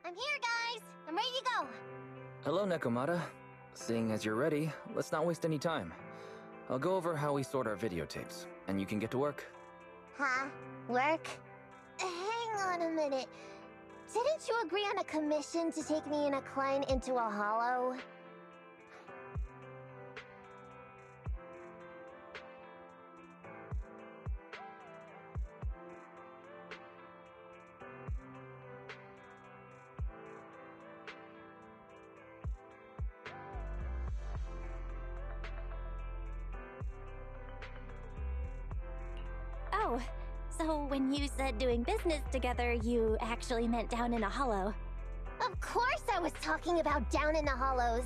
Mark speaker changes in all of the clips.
Speaker 1: I'm here, guys! I'm ready to go!
Speaker 2: Hello, Nekomata. Seeing as you're ready, let's not waste any time. I'll go over how we sort our videotapes, and you can get to work.
Speaker 1: Huh? Work? Hang on a minute. Didn't you agree on a commission to take me and a client into a hollow?
Speaker 3: Oh, so when you said doing business together, you actually meant down in a hollow.
Speaker 1: Of course I was talking about down in the hollows.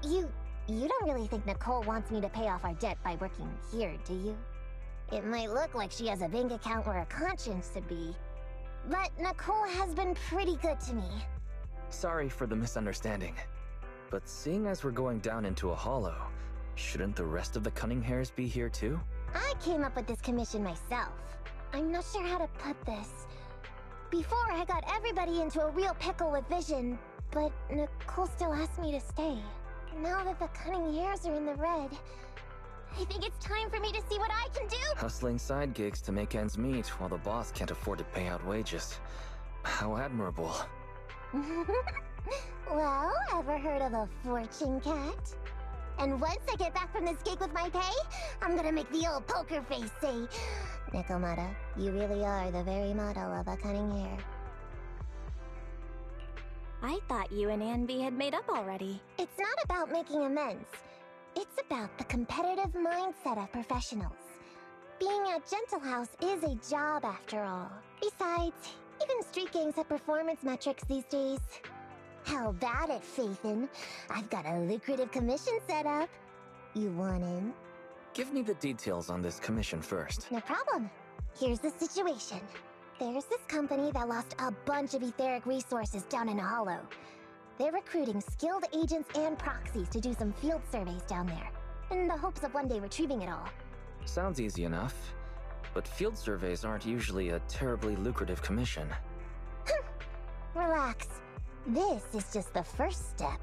Speaker 1: You don't really think Nicole wants me to pay off our debt by working here, do you? It might look like she has a bank account where a conscience should be, but Nicole has been pretty good to me.
Speaker 2: Sorry for the misunderstanding. But seeing as we're going down into a hollow, shouldn't the rest of the cunning hairs be here too?
Speaker 1: I came up with this commission myself. I'm not sure how to put this. Before, I got everybody into a real pickle with vision, but Nicole still asked me to stay. Now that the cunning hairs are in the red, I think it's time for me to see what I can do!
Speaker 2: Hustling side gigs to make ends meet while the boss can't afford to pay out wages. How admirable.
Speaker 1: Well, ever heard of a fortune cat? And once I get back from this gig with my pay, I'm gonna make the old poker face say, Nekomata, you really are the very model of a cunning hair.
Speaker 3: I thought you and Anby had made up already.
Speaker 1: It's not about making amends. It's about the competitive mindset of professionals. Being at Gentle House is a job after all. Besides, even street gangs have performance metrics these days. How about it, Faithin? I've got a lucrative commission set up. You want in?
Speaker 2: Give me the details on this commission first.
Speaker 1: No problem. Here's the situation. There's this company that lost a bunch of etheric resources down in a hollow. They're recruiting skilled agents and proxies to do some field surveys down there, in the hopes of one day retrieving it all.
Speaker 2: Sounds easy enough, but field surveys aren't usually a terribly lucrative commission.
Speaker 1: Relax. This is just the first step.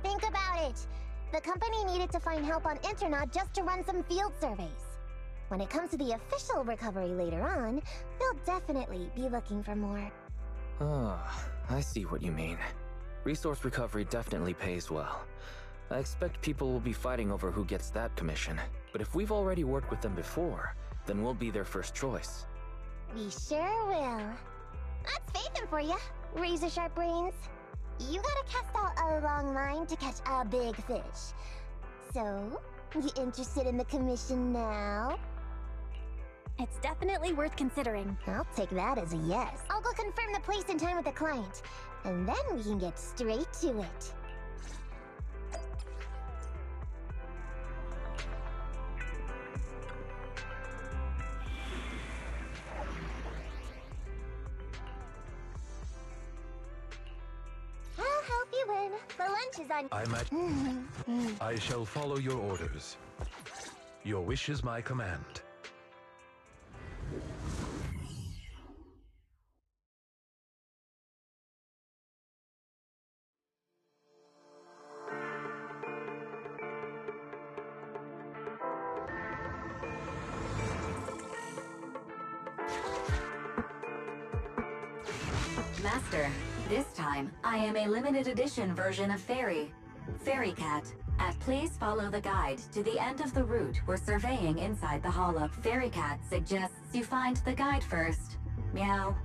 Speaker 1: Think about it. The company needed to find help on Internaut just to run some field surveys. When it comes to the official recovery later on, they'll definitely be looking for more.
Speaker 2: Ah, I see what you mean. Resource recovery definitely pays well. I expect people will be fighting over who gets that commission. But if we've already worked with them before, then we'll be their first choice.
Speaker 1: We sure will. That's Faithin for you. Razor sharp brains. You gotta cast out a long line to catch a big fish. So, you interested in the commission now?
Speaker 3: It's definitely worth considering.
Speaker 1: I'll take that as a yes. I'll go confirm the place and time with the client, and then we can get straight to it. I'll help you in. The lunch is on.
Speaker 4: I'm at... I shall follow your orders. Your wish is my command.
Speaker 5: Master, this time, I am a limited edition version of Fairy. Fairy Cat. Please follow the guide to the end of the route we're surveying inside the hollow. Fairy Cat suggests you find the guide first. Meow.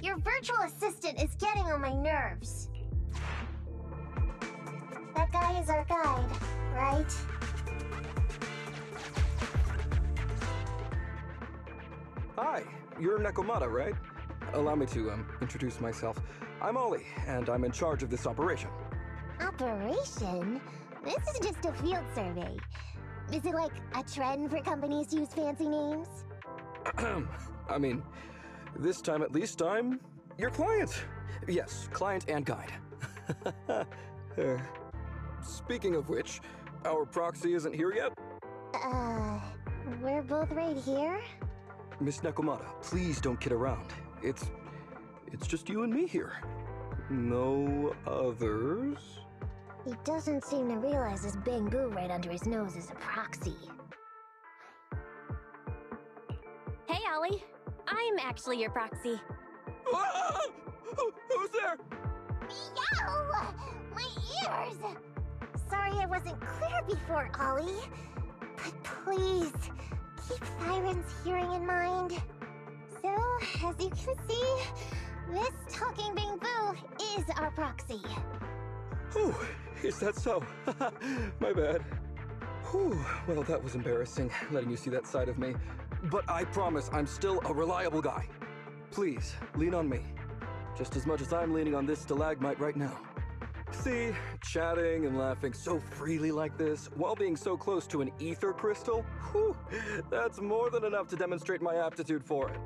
Speaker 1: Your virtual assistant is getting on my nerves. That guy is our guide, right?
Speaker 6: Hi, you're Nekomata, right? Allow me to introduce myself. I'm Ollie, and I'm in charge of this operation.
Speaker 1: Operation? This is just a field survey. Is it like a trend for companies to use fancy names?
Speaker 6: I mean, this time at least I'm your client. Yes, client and guide. Speaking of which, our proxy isn't here yet.
Speaker 1: We're both right here?
Speaker 6: Miss Nekomata, please don't kid around. It's just you and me here. No others?
Speaker 1: He doesn't seem to realize this bamboo right under his nose is a proxy.
Speaker 3: Hey, Ollie. I'm actually your proxy.
Speaker 6: Ah! Who's there?
Speaker 1: Yow! My ears! Sorry I wasn't clear before, Ollie. But please, keep Siren's hearing in mind. So, as you can see, this talking bamboo is our proxy.
Speaker 6: Whew, is that so? My bad. Whew, well, that was embarrassing, letting you see that side of me. But I promise I'm still a reliable guy. Please, lean on me. Just as much as I'm leaning on this stalagmite right now. See, chatting and laughing so freely like this, while being so close to an ether crystal, whew, that's more than enough to demonstrate my aptitude for it.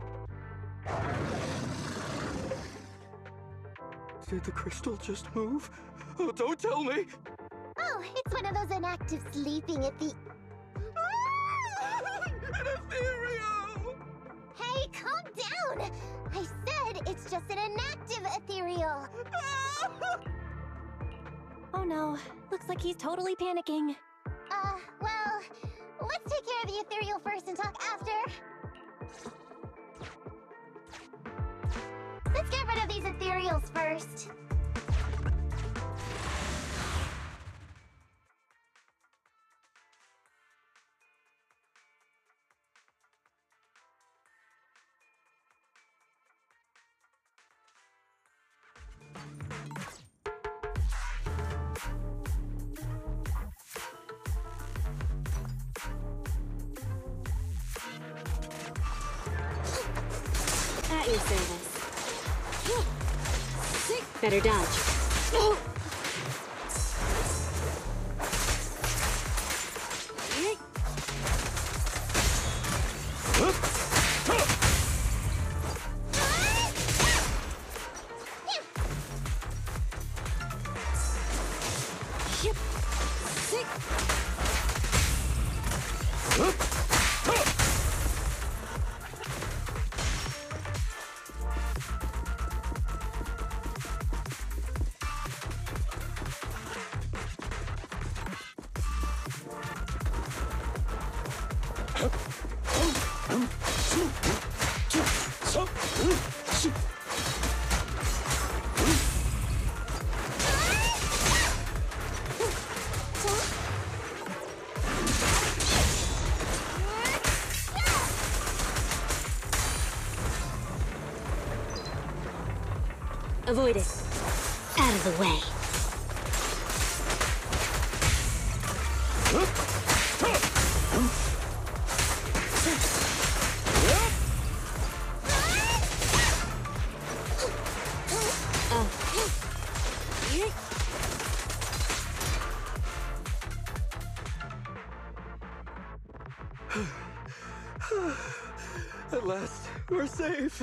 Speaker 6: Did the crystal just move? Oh, don't tell me!
Speaker 1: Oh, it's one of those inactive sleeping at the...
Speaker 6: An ethereal!
Speaker 1: Hey, calm down! I said it's just an inactive ethereal.
Speaker 3: Oh no, looks like he's totally panicking.
Speaker 1: Well, let's take care of the ethereal first and talk after. Let's get rid of these ethereals first.
Speaker 7: At your service. Better dodge. Avoid it. Out of the way.
Speaker 6: At last, we're safe.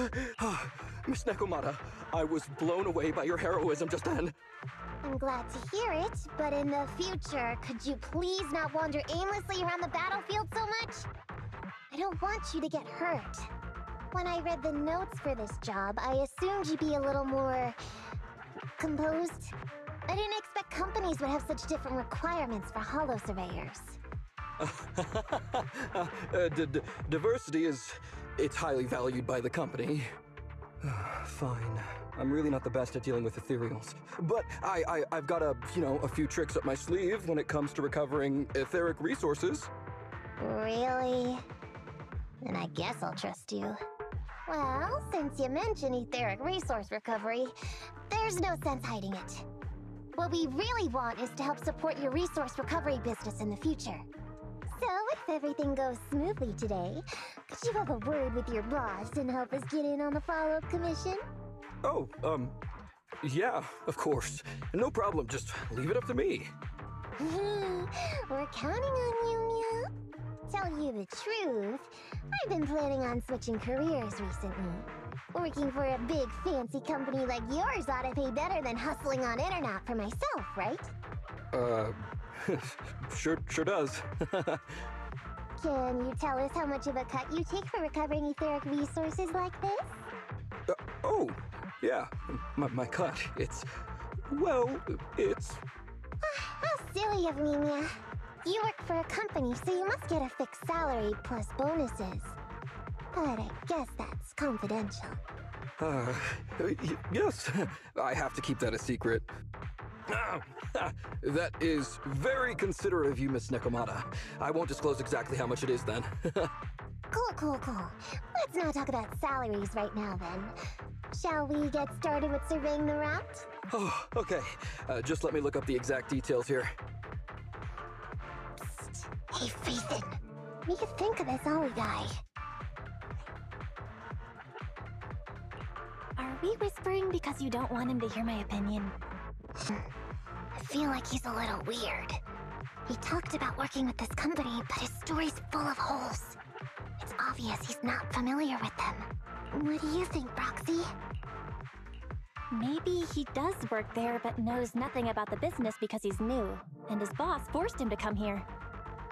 Speaker 6: Miss Nekomata, I was blown away by your heroism just then.
Speaker 1: I'm glad to hear it, but in the future, could you please not wander aimlessly around the battlefield so much? I don't want you to get hurt. When I read the notes for this job, I assumed you'd be a little more... composed. I didn't expect companies would have such different requirements for holo surveyors.
Speaker 6: Diversity it's highly valued by the company. Fine. I'm really not the best at dealing with ethereals. But I've got a few tricks up my sleeve when it comes to recovering etheric resources.
Speaker 1: Really? Then I guess I'll trust you. Well, since you mentioned etheric resource recovery, there's no sense hiding it. What we really want is to help support your resource recovery business in the future. So, if everything goes smoothly today, could you have a word with your boss and help us get in on the follow-up commission?
Speaker 6: Oh, yeah, of course. No problem, just leave it up to me.
Speaker 1: We're counting on you, Mew. Tell you the truth, I've been planning on switching careers recently. Working for a big fancy company like yours ought to pay better than hustling on internet for myself, right?
Speaker 6: Sure does.
Speaker 1: Can you tell us how much of a cut you take for recovering etheric resources like this?
Speaker 6: Yeah, my cut. It's... well, it's...
Speaker 1: How silly of me, Mia. You work for a company, so you must get a fixed salary plus bonuses. But I guess that's confidential.
Speaker 6: Yes. I have to keep that a secret. That is very considerate of you, Miss Nekomata. I won't disclose exactly how much it is then.
Speaker 1: Cool. Let's not talk about salaries right now, then. Shall we get started with surveying the route?
Speaker 6: Oh, okay. Just let me look up the exact details here.
Speaker 1: Psst. Hey, Ethan. What do you think of this Ollie guy?
Speaker 3: Are we whispering because you don't want him to hear my opinion?
Speaker 1: I feel like he's a little weird. He talked about working with this company, but his story's full of holes. It's obvious he's not familiar with them. What do you think, Roxy?
Speaker 3: Maybe he does work there but knows nothing about the business because he's new, and his boss forced him to come here.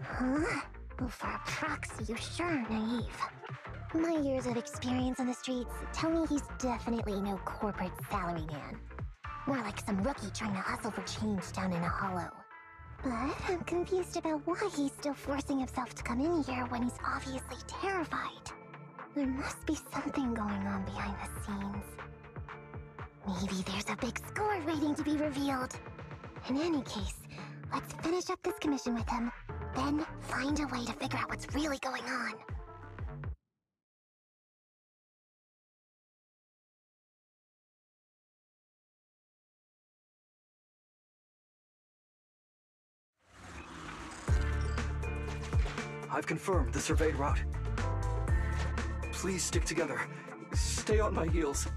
Speaker 1: Huh? Well, for a proxy, you're sure naive. My years of experience on the streets tell me he's definitely no corporate salary man. More like some rookie trying to hustle for change down in a hollow. But I'm confused about why he's still forcing himself to come in here when he's obviously terrified. There must be something going on behind the scenes. Maybe there's a big score waiting to be revealed. In any case, let's finish up this commission with him, then find a way to figure out what's really going on.
Speaker 6: I've confirmed the surveyed route. Please stick together. Stay on my heels.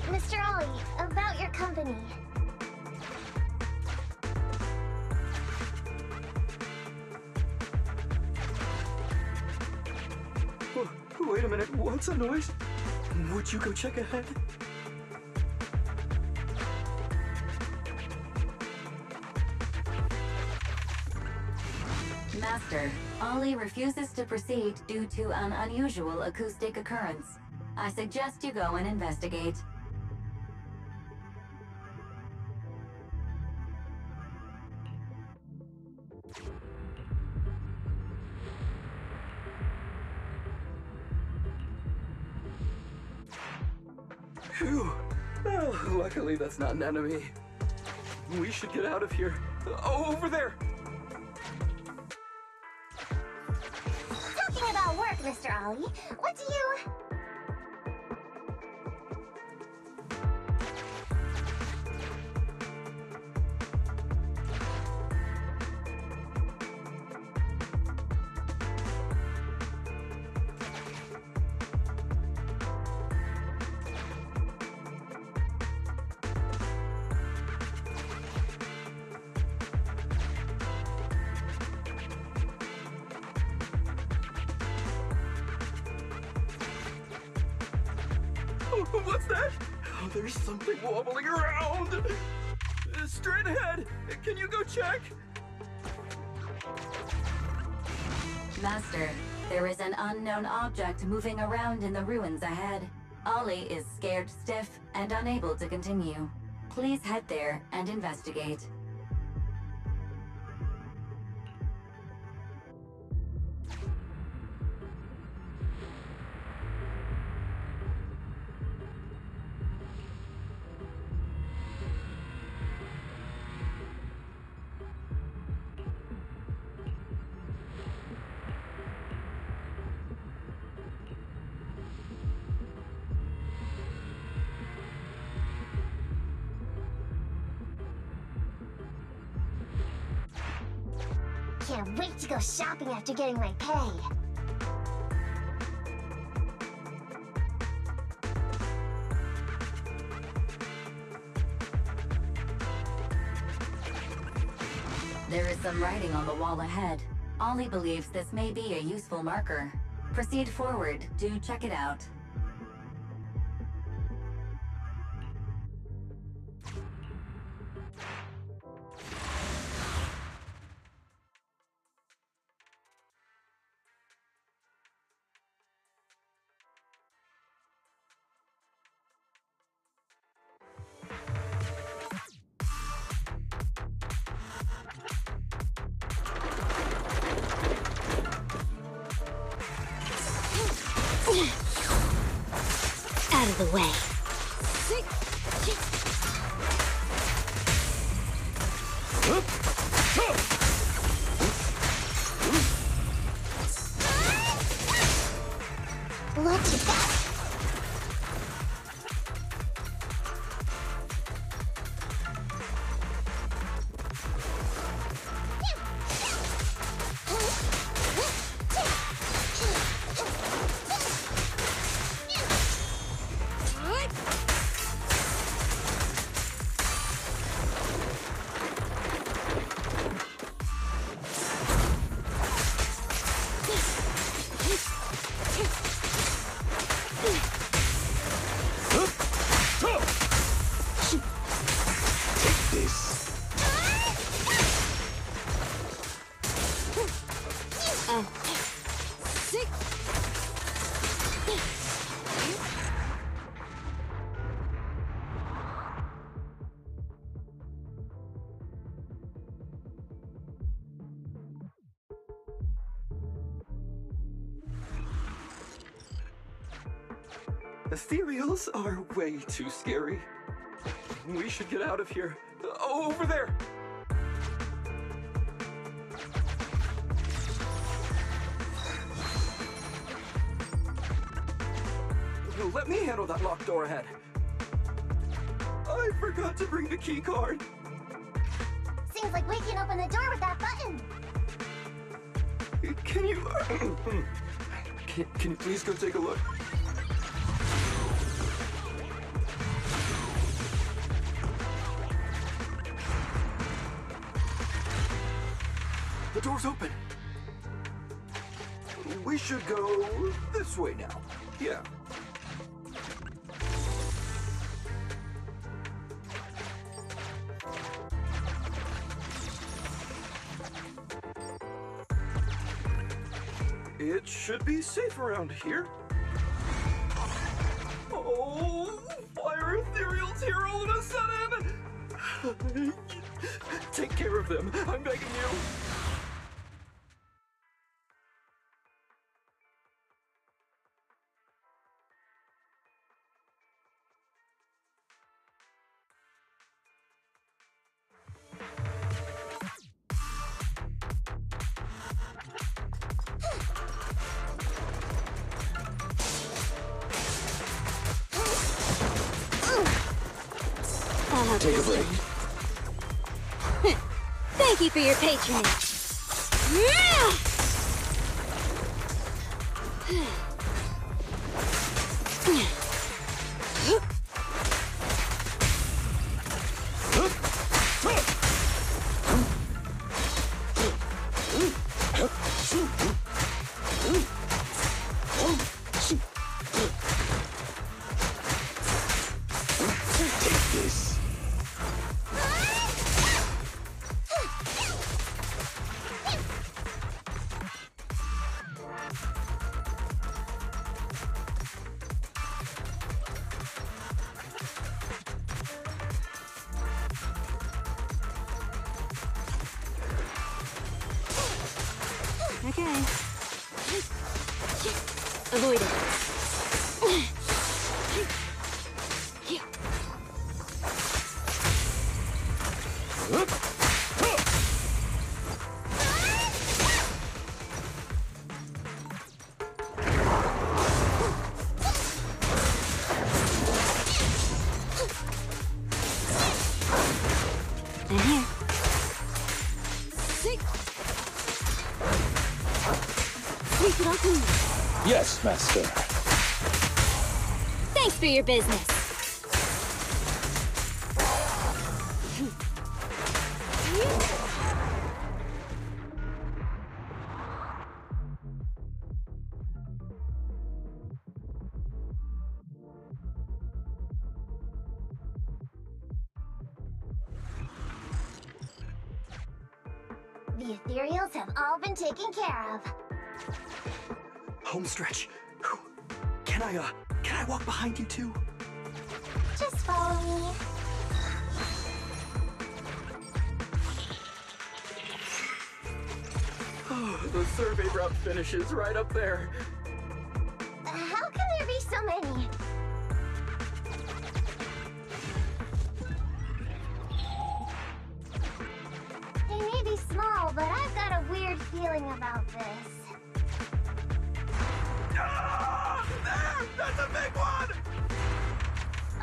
Speaker 1: Mr. Ollie, about your company.
Speaker 6: Wait a minute, what's that noise? Would you go check ahead?
Speaker 5: Master, Ollie refuses to proceed due to an unusual acoustic occurrence. I suggest you go and investigate.
Speaker 6: Phew. Well, luckily that's not an enemy. We should get out of here. Oh, over there!
Speaker 1: Talking about work, Mr. Ollie, what do you...
Speaker 6: What's that? Oh, there's something wobbling around! Straight ahead! Can you go check?
Speaker 5: Master, there is an unknown object moving around in the ruins ahead. Ollie is scared stiff and unable to continue. Please head there and investigate.
Speaker 1: Can't wait to go shopping after getting my pay.
Speaker 5: There is some writing on the wall ahead. Ollie believes this may be a useful marker. Proceed forward to check it out.
Speaker 7: of the way.
Speaker 1: What you got?
Speaker 6: Ethereals are way too scary. We should get out of here. Over there! Let me handle that locked door ahead. I forgot to bring the key card.
Speaker 1: Seems like we can open the door with that button.
Speaker 6: Can you... can you please go take a look? The door's open. We should go this way now. Yeah. It should be safe around here. Oh, fire ethereals here all of a sudden! Take care of them, I'm begging you.
Speaker 7: Take a break. Thank you for your patronage. Okay. Avoid it.
Speaker 8: Yes, Master.
Speaker 7: Thanks for your business.
Speaker 1: The ethereals have all been taken care of.
Speaker 6: Home stretch. Can I walk behind you too?
Speaker 1: Just follow me.
Speaker 6: Oh, the survey route finishes right up there.
Speaker 1: How can there be so many? feeling about this.
Speaker 6: Ah! There! That's a big one!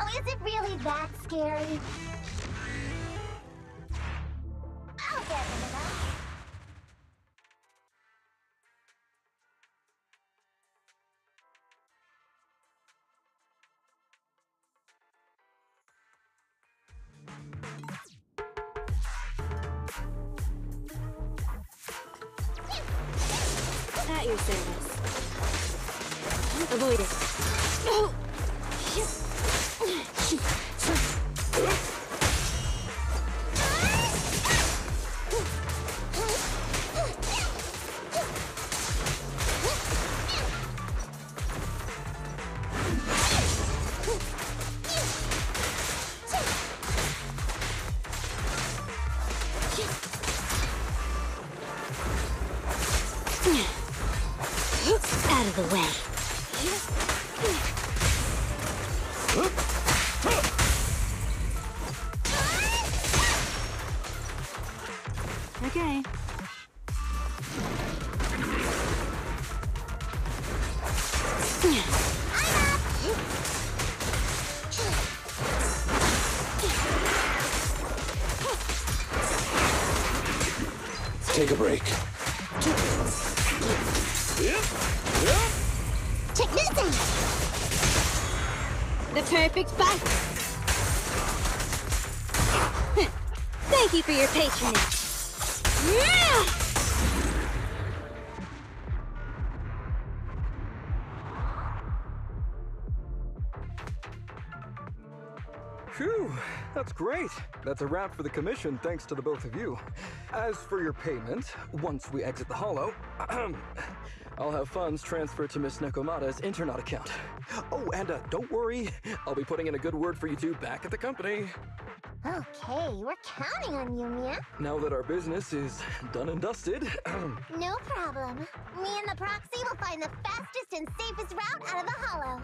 Speaker 1: Oh, is it really that scary? I'll get rid of that.
Speaker 7: At your service. Avoid it. Out of the way. Okay.
Speaker 8: Take a break.
Speaker 1: Check this out!
Speaker 7: The perfect bite. Thank you for your patronage.
Speaker 6: Phew, that's great. That's a wrap for the commission, thanks to the both of you. As for your payment, once we exit the Hollow, I'll have funds transferred to Miss Nekomata's Internet account. Oh, and don't worry, I'll be putting in a good word for you two back at the company.
Speaker 1: Okay, we're counting on you, Mia.
Speaker 6: Now that our business is done and dusted,
Speaker 1: No problem. Me and the proxy will find the fastest and safest route out of the Hollow.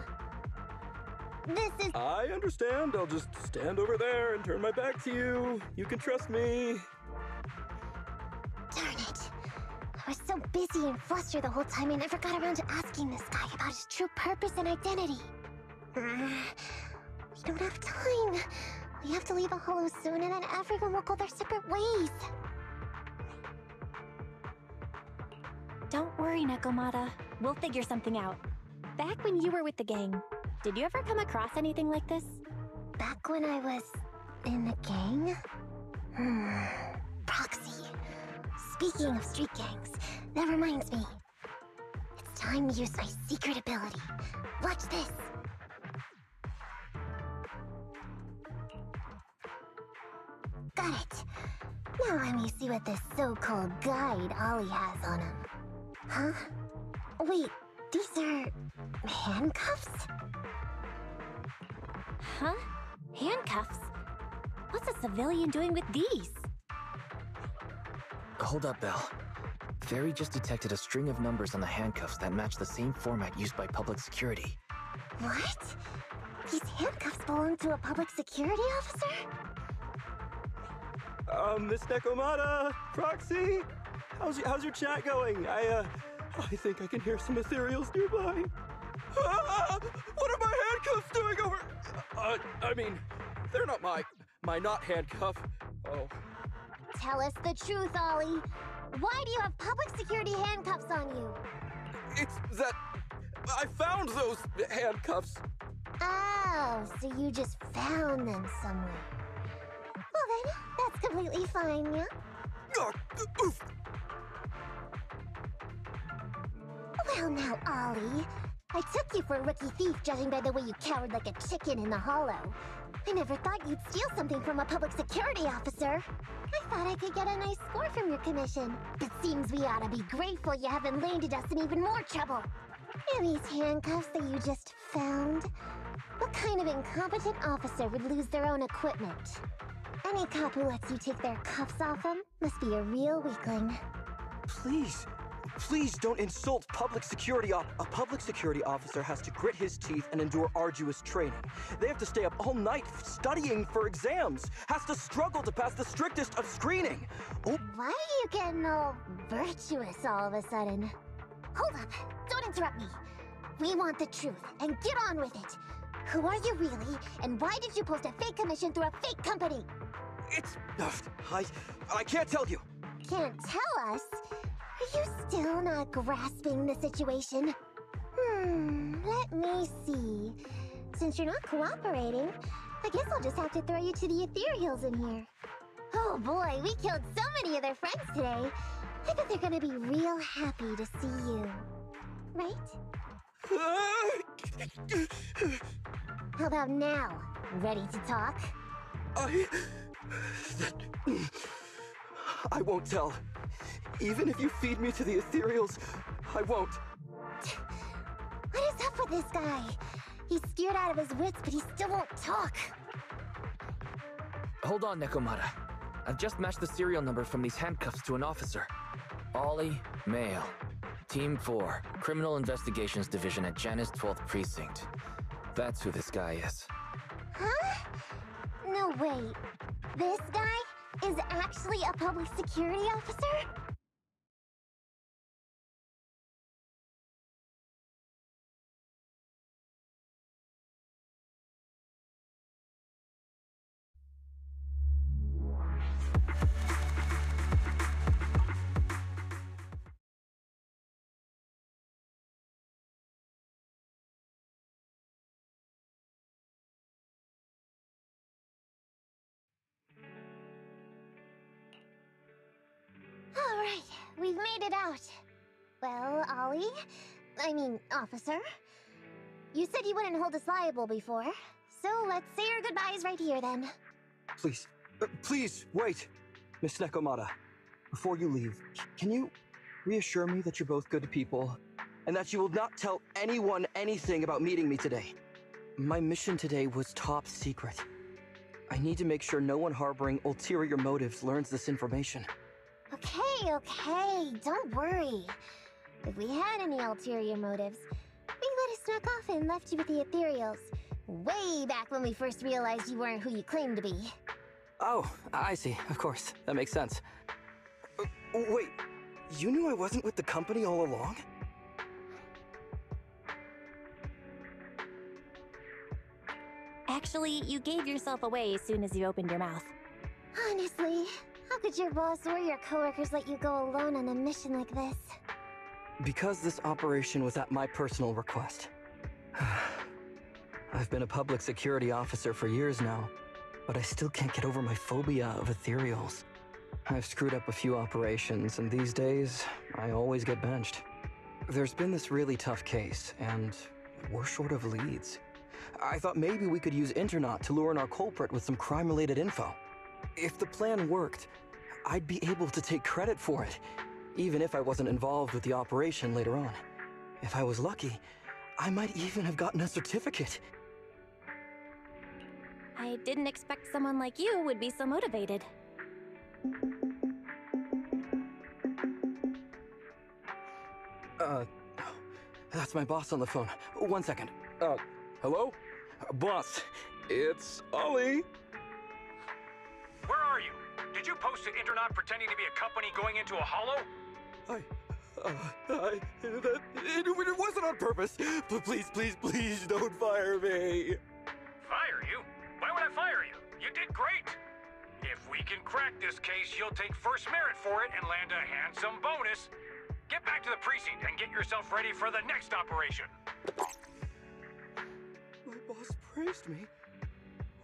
Speaker 1: This is...
Speaker 6: I understand. I'll just stand over there and turn my back to you. You can trust me.
Speaker 1: Darn it. I was so busy and flustered the whole time I never got around to asking this guy about his true purpose and identity. We don't have time. We have to leave a Hollow soon and then everyone will go their separate ways.
Speaker 3: Don't worry, Nekomata. We'll figure something out. Back when you were with the gang, did you ever come across anything like this?
Speaker 1: Back when I was in the gang? Proxy. Speaking of street gangs, that reminds me. It's time to use my secret ability. Watch this. Got it. Now let me see what this so-called guide Ollie has on him. Huh? Wait, these are... handcuffs?
Speaker 3: Huh? Handcuffs? What's a civilian doing with these?
Speaker 2: Hold up, Belle. Fairy just detected a string of numbers on the handcuffs that match the same format used by public security.
Speaker 1: What? These handcuffs belong to a public security officer?
Speaker 6: Miss Nekomata, Proxy, how's your chat going? I think I can hear some ethereals nearby. Ah, what are my handcuffs doing over? I mean, they're not my not handcuff. Oh.
Speaker 1: Tell us the truth, Ollie. Why do you have public security handcuffs on you?
Speaker 6: It's that I found those handcuffs.
Speaker 1: Oh, so you just found them somewhere. Well then, that's completely fine, yeah?
Speaker 6: Oof.
Speaker 1: Well now, Ollie. I took you for a rookie thief judging by the way you cowered like a chicken in the Hollow. I never thought you'd steal something from a public security officer. I thought I could get a nice score from your commission. But seems we ought to be grateful you haven't landed us in even more trouble. And these handcuffs that you just found? What kind of incompetent officer would lose their own equipment? Any cop who lets you take their cuffs off them must be a real weakling.
Speaker 6: Please, Please don't insult public security A public security officer has to grit his teeth and endure arduous training. They have to stay up all night studying for exams, has to struggle to pass the strictest of screening. Oh.
Speaker 1: Why are you getting all virtuous all of a sudden? Hold up, don't interrupt me. We want the truth, and get on with it. Who are you really, and why did you post a fake commission through a fake company?
Speaker 6: It's... I can't tell you.
Speaker 1: Can't tell us? Are you still not grasping the situation? Let me see. Since you're not cooperating, I guess I'll just have to throw you to the ethereals in here. Oh boy, we killed so many of their friends today. I bet they're gonna be real happy to see you. Right? How about now? Ready to talk?
Speaker 6: I won't tell. Even if you feed me to the ethereals, I won't.
Speaker 1: What is up with this guy? He's scared out of his wits, but he still won't talk.
Speaker 2: Hold on, Nekomata. I've just matched the serial number from these handcuffs to an officer. Ollie, male. Team 4, Criminal Investigations Division at Janus 12th Precinct. That's who this guy is.
Speaker 1: Huh? No, wait. This guy is actually a public security officer? All right, we've made it out. Well, officer, you said you wouldn't hold us liable before, so let's say our goodbyes right here then.
Speaker 6: Please, wait. Miss Nekomata, before you leave, can you reassure me that you're both good people, and that you will not tell anyone anything about meeting me today? My mission today was top secret. I need to make sure no one harboring ulterior motives learns this information.
Speaker 1: Okay, don't worry. If we had any ulterior motives, we let us snuck off and left you with the ethereals. Way back when we first realized you weren't who you claimed to be.
Speaker 6: Oh, I see. Of course. That makes sense. Wait, you knew I wasn't with the company all along?
Speaker 3: Actually, you gave yourself away as soon as you opened your mouth.
Speaker 1: Honestly, how could your boss or your coworkers let you go alone on a mission like this?
Speaker 6: Because this operation was at my personal request. I've been a public security officer for years now, but I still can't get over my phobia of ethereals. I've screwed up a few operations, and these days, I always get benched. There's been this really tough case, and we're short of leads. I thought maybe we could use Internaut to lure in our culprit with some crime-related info. If the plan worked, I'd be able to take credit for it, even if I wasn't involved with the operation later on. If I was lucky, I might even have gotten a certificate.
Speaker 3: I didn't expect someone like you would be so motivated.
Speaker 6: That's my boss on the phone. 1 second. Hello? Boss, it's Ollie.
Speaker 9: Where are you? Did you post to Internaut pretending to be a company going into a hollow?
Speaker 6: It wasn't on purpose. Please don't fire me.
Speaker 9: Fire you? Why would I fire you? You did great. If we can crack this case, you'll take first merit for it and land a handsome bonus. Get back to the precinct and get yourself ready for the next operation.
Speaker 6: My boss praised me.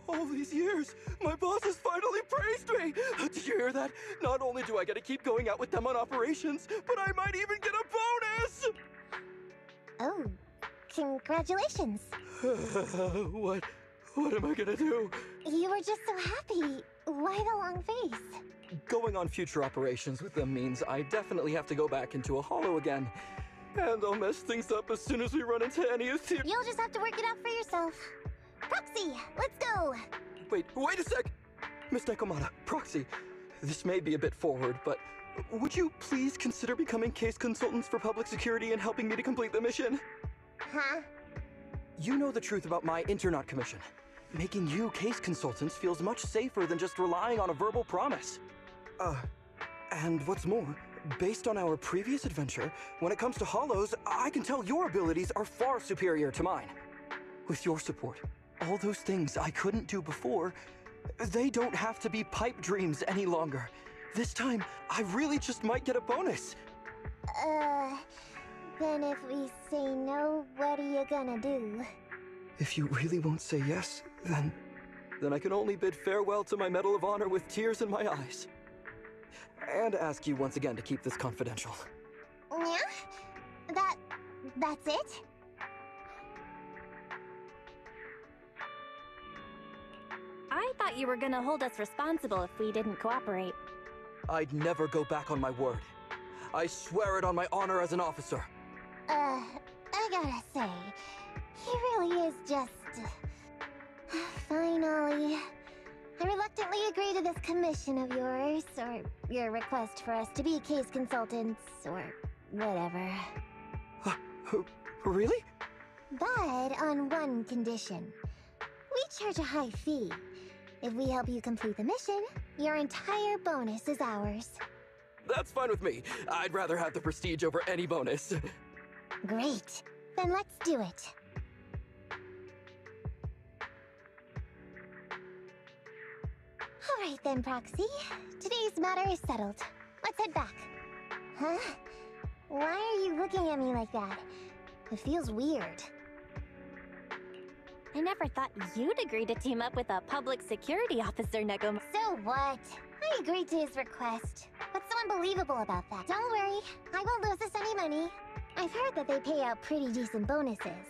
Speaker 6: All these years, my boss has finally praised me! Did you hear that? Not only do I get to keep going out with them on operations, but I might even get a bonus!
Speaker 1: Oh, congratulations.
Speaker 6: What am I gonna do?
Speaker 1: You were just so happy. Why the long face?
Speaker 6: Going on future operations with them means I definitely have to go back into a hollow again. And I'll mess things up as soon as we run into any of the...
Speaker 1: You'll just have to work it out for yourself. Proxy, let's go!
Speaker 6: Wait a sec! Miss Nekomata, Proxy, this may be a bit forward, but would you please consider becoming case consultants for public security and helping me to complete the mission?
Speaker 1: Huh?
Speaker 6: You know the truth about my Internaut commission. Making you case consultants feels much safer than just relying on a verbal promise. And what's more, based on our previous adventure, when it comes to hollows, I can tell your abilities are far superior to mine. With your support, all those things I couldn't do before, they don't have to be pipe dreams any longer. This time, I really just might get a bonus.
Speaker 1: Then if we say no, what are you gonna do?
Speaker 6: If you really won't say yes, then I can only bid farewell to my Medal of Honor with tears in my eyes. And ask you once again to keep this confidential.
Speaker 1: Yeah? That's it?
Speaker 3: I thought you were gonna hold us responsible if we didn't cooperate.
Speaker 6: I'd never go back on my word. I swear it on my honor as an officer.
Speaker 1: I gotta say, he really is just... Fine, Ollie. I reluctantly agree to this commission of yours, or your request for us to be case consultants, or whatever.
Speaker 6: Really?
Speaker 1: But on one condition. We charge a high fee. If we help you complete the mission, your entire bonus is ours.
Speaker 6: That's fine with me. I'd rather have the prestige over any bonus.
Speaker 1: Great. Then let's do it. Alright then, Proxy. Today's matter is settled. Let's head back. Huh? Why are you looking at me like that? It feels weird.
Speaker 3: I never thought you'd agree to team up with a public security officer, Negoma.
Speaker 1: So what? I agreed to his request. What's so unbelievable about that? Don't worry, I won't lose us any money. I've heard that they pay out pretty decent bonuses.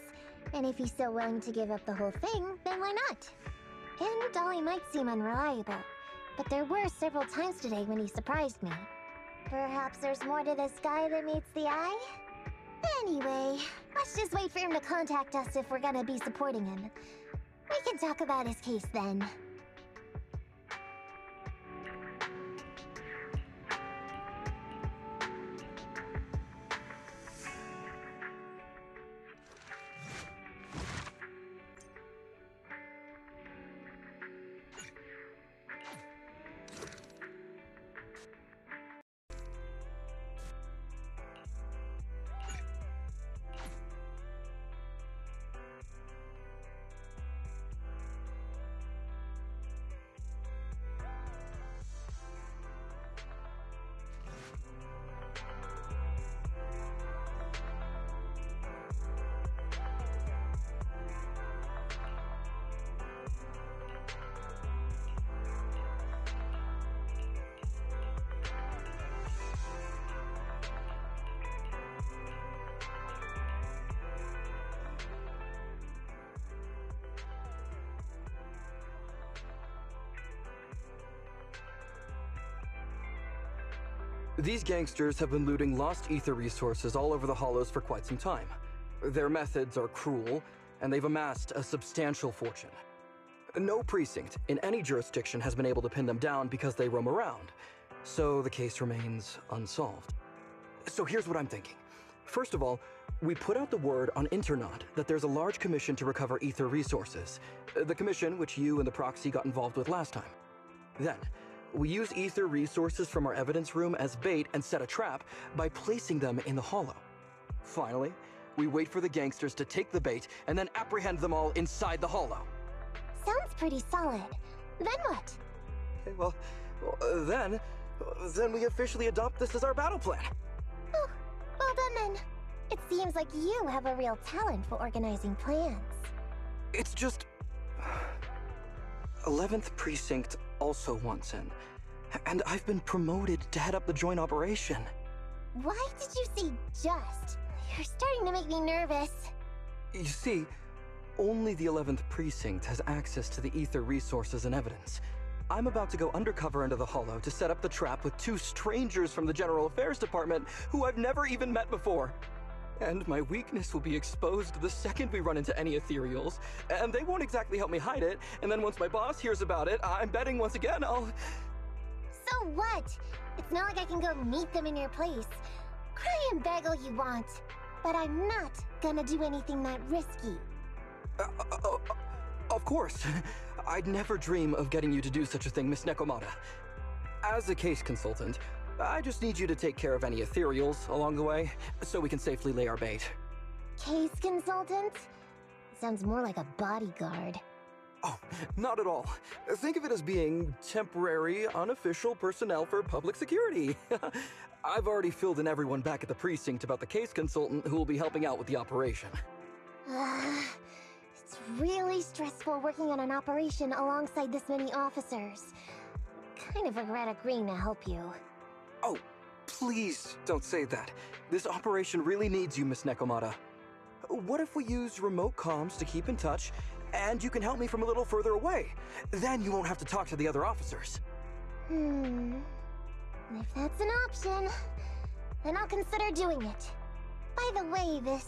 Speaker 1: And if he's so willing to give up the whole thing, then why not? And Dolly might seem unreliable, but there were several times today when he surprised me. Perhaps there's more to this guy than meets the eye? Anyway, let's just wait for him to contact us if we're gonna be supporting him. We can talk about his case then.
Speaker 6: These gangsters have been looting lost ether resources all over the Hollows for quite some time. Their methods are cruel, and they've amassed a substantial fortune. No precinct in any jurisdiction has been able to pin them down because they roam around, so the case remains unsolved. So here's what I'm thinking. First of all, we put out the word on Internaut that there's a large commission to recover ether resources, the commission which you and the Proxy got involved with last time. Then, we use ether resources from our evidence room as bait and set a trap by placing them in the hollow. Finally, we wait for the gangsters to take the bait and then apprehend them all inside the hollow.
Speaker 1: Sounds pretty solid. Then what?
Speaker 6: Okay, well, then we officially adopt this as our battle plan.
Speaker 1: Oh, well done then. It seems like you have a real talent for organizing plans.
Speaker 6: It's just... 11th Precinct also wants in, and I've been promoted to head up the joint operation.
Speaker 1: Why did you say just? You're starting to make me nervous.
Speaker 6: You see, only the 11th Precinct has access to the ether resources and evidence. I'm about to go undercover into the Hollow to set up the trap with two strangers from the General Affairs Department who I've never even met before. And my weakness will be exposed the second we run into any ethereals, and they won't exactly help me hide it, and then once my boss hears about it, I'm betting once again I'll...
Speaker 1: So what? It's not like I can go meet them in your place. Cry and beg all you want, but I'm not gonna do anything that risky.
Speaker 6: Of course. I'd never dream of getting you to do such a thing, Miss Nekomata. As a case consultant, I just need you to take care of any ethereals along the way, so we can safely lay our bait.
Speaker 1: Case consultant? Sounds more like a bodyguard.
Speaker 6: Oh, not at all. Think of it as being temporary, unofficial personnel for public security. I've already filled in everyone back at the precinct about the case consultant who will be helping out with the operation.
Speaker 1: It's really stressful working on an operation alongside this many officers. Kind of regret agreeing to help you.
Speaker 6: Oh, please don't say that. This operation really needs you, Miss Nekomata. What if we use remote comms to keep in touch, and you can help me from a little further away? Then you won't have to talk to the other officers.
Speaker 1: If that's an option, then I'll consider doing it. By the way, this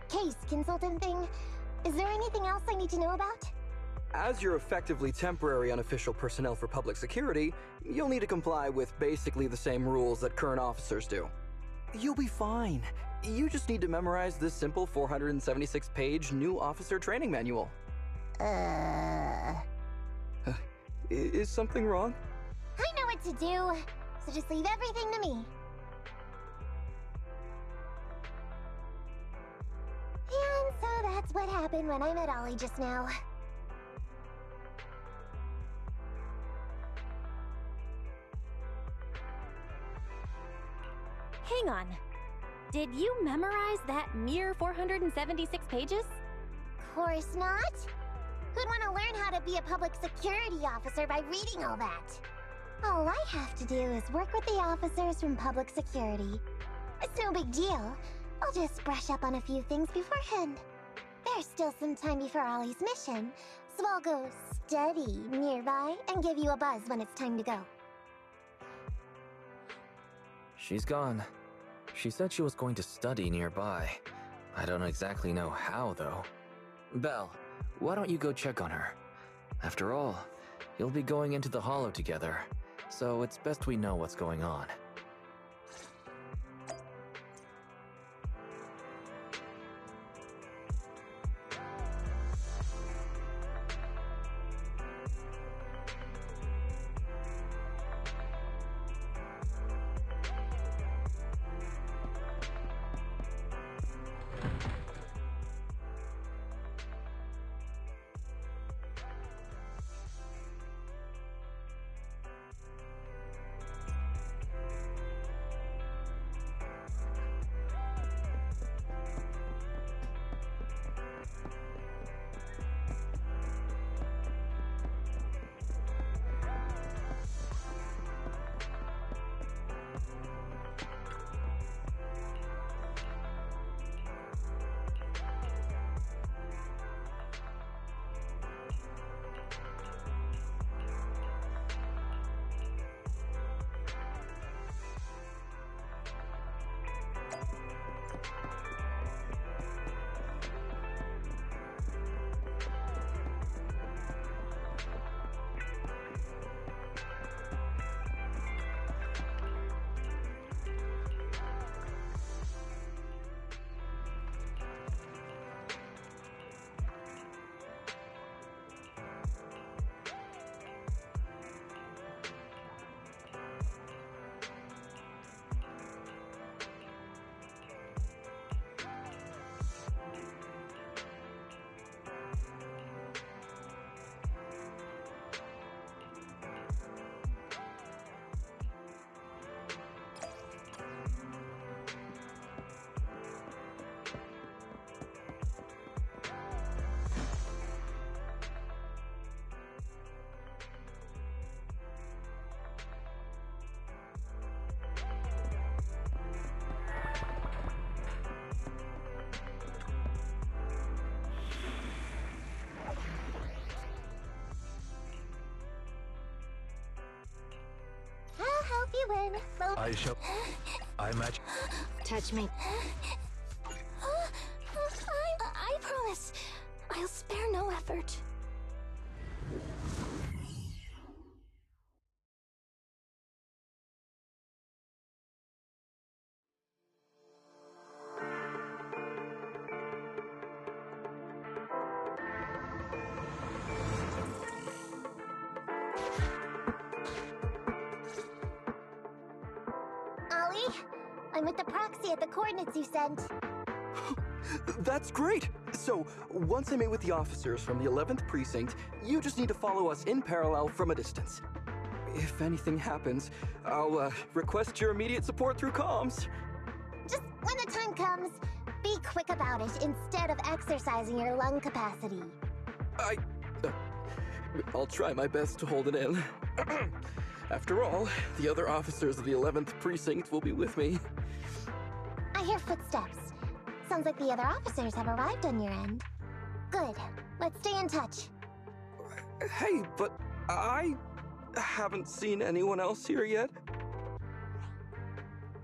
Speaker 1: case consultant thing, is there anything else I need to know about?
Speaker 6: As you're effectively temporary unofficial personnel for public security, you'll need to comply with basically the same rules that current officers do. You'll be fine. You just need to memorize this simple 476-page new officer training manual. Is something wrong?
Speaker 1: I know what to do, so just leave everything to me. And so that's what happened when I met Ollie just now.
Speaker 3: Hang on. Did you memorize that mere 476 pages?
Speaker 1: Course not. Who'd want to learn how to be a public security officer by reading all that? All I have to do is work with the officers from public security. It's no big deal. I'll just brush up on a few things beforehand. There's still some time before Ollie's mission, so I'll go study nearby and give you a buzz when it's time to go.
Speaker 2: She's gone. She said she was going to study nearby. I don't exactly know how, though. Belle, why don't you go check on her? After all, you'll be going into the Hollow together, so it's best we know what's going on.
Speaker 1: Hope you win.
Speaker 4: I shall... I match...
Speaker 7: Touch me.
Speaker 1: I promise. I'll spare no effort. I'm with the proxy at the coordinates you sent.
Speaker 6: That's great! So, once I'm in with the officers from the 11th Precinct, you just need to follow us in parallel from a distance. If anything happens, I'll request your immediate support through comms.
Speaker 1: Just when the time comes, be quick about it instead of exercising your lung capacity.
Speaker 6: I'll try my best to hold it in. After all, the other officers of the 11th Precinct will be with me.
Speaker 1: I hear footsteps. Sounds like the other officers have arrived on your end. Good. Let's stay in touch.
Speaker 6: Hey, but I haven't seen anyone else here yet.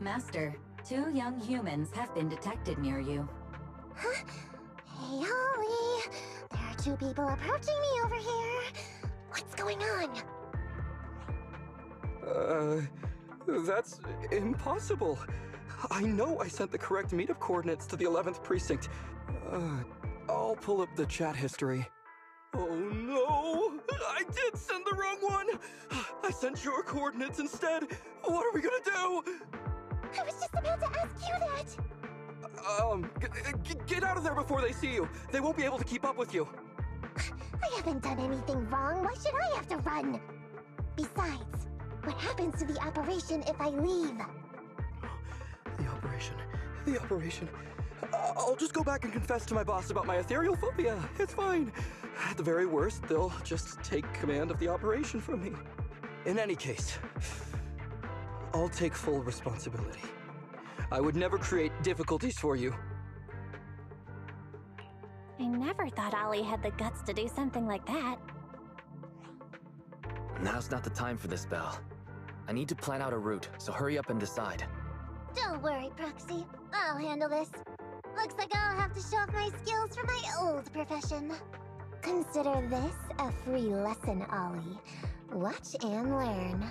Speaker 5: Master, 2 young humans have been detected near you.
Speaker 1: Huh? Hey, Ollie. There are 2 people approaching me over here. What's going on?
Speaker 6: That's impossible. I know I sent the correct meetup coordinates to the 11th Precinct. I'll pull up the chat history. Oh no! I did send the wrong one! I sent your coordinates instead! What are we gonna do?
Speaker 1: I was just about to ask you that!
Speaker 6: Get out of there before they see you! They won't be able to keep up with you!
Speaker 1: I haven't done anything wrong. Why should I have to run? Besides, what happens to the operation if I leave? The operation. I'll just go back and confess to my boss about my ethereal phobia. It's fine. At the very worst, they'll just take command of the operation from me. In any case, I'll take full responsibility. I would never create difficulties for you.
Speaker 3: I never thought Ollie had the guts to do something like that.
Speaker 2: Now's not the time for this, Belle. I need to plan out a route, so hurry up and decide.
Speaker 1: Don't worry, Proxy. I'll handle this. Looks like I'll have to show off my skills from my old profession. Consider this a free lesson, Ollie. Watch and learn.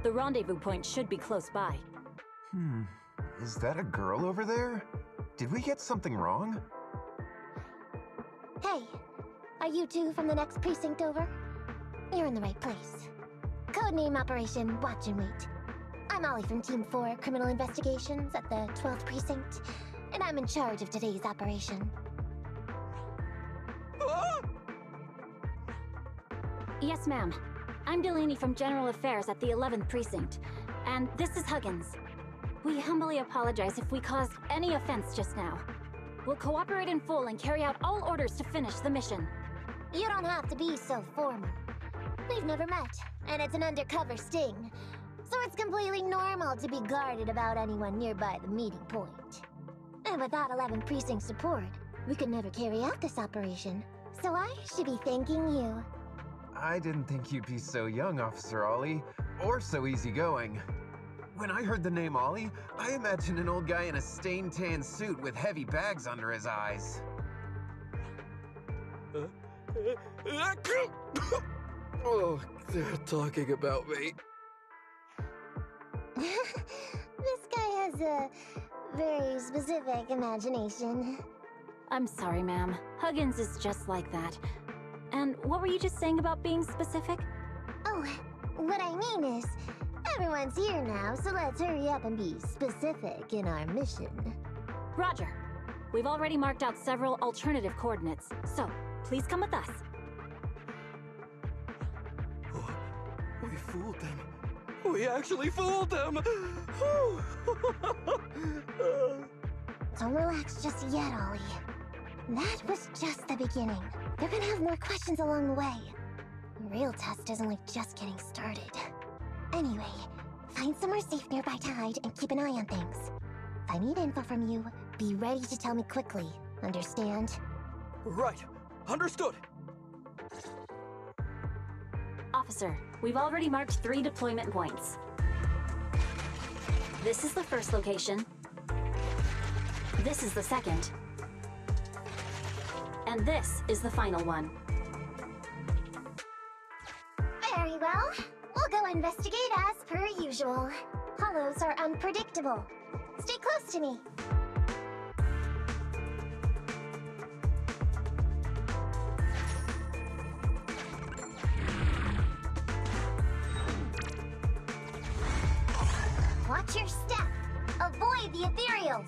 Speaker 10: The rendezvous point should be close by.
Speaker 11: Is that a girl over there? Did we get something wrong?
Speaker 1: Hey, are you 2 from the next precinct over? You're in the right place. Codename Operation Watch and Wait. I'm Ollie from Team 4 Criminal Investigations at the 12th Precinct, and I'm in charge of today's operation.
Speaker 10: Yes, ma'am. I'm Delaney from General Affairs at the 11th Precinct, and this is Huggins. We humbly apologize if we caused any offense just now. We'll cooperate in full and carry out all orders to finish the mission.
Speaker 1: You don't have to be so formal. We've never met, and it's an undercover sting, so it's completely normal to be guarded about anyone nearby the meeting point. And without 11th Precinct support, we could never carry out this operation, so I should be thanking you.
Speaker 11: I didn't think you'd be so young, Officer Ollie, or so easygoing. When I heard the name Ollie, I imagined an old guy in a stained tan suit with heavy bags under his eyes.
Speaker 6: Oh, they're talking about me.
Speaker 1: This guy has a very specific imagination.
Speaker 10: I'm sorry, ma'am. Huggins is just like that. And what were you just saying about being specific?
Speaker 1: Oh, what I mean is, everyone's here now, so let's hurry up and be specific in our mission.
Speaker 10: Roger. We've already marked out several alternative coordinates, so please come with us.
Speaker 6: Oh, we fooled them. We actually fooled them!
Speaker 1: Don't relax just yet, Ollie. That was just the beginning. They're gonna have more questions along the way. The real test is only just getting started. Anyway, find somewhere safe nearby to hide and keep an eye on things. If I need info from you, be ready to tell me quickly. Understand?
Speaker 6: Right. Understood.
Speaker 10: Officer, we've already marked 3 deployment points. This is the first location. This is the second. And this is the final one.
Speaker 1: Very well. We'll go investigate as per usual. Hollows are unpredictable. Stay close to me. Watch your step. Avoid the ethereals.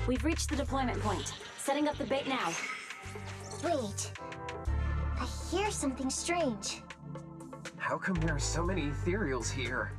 Speaker 10: We've reached the deployment point. Setting up the bait now.
Speaker 1: Wait. I hear something strange.
Speaker 11: How come there are so many ethereals here?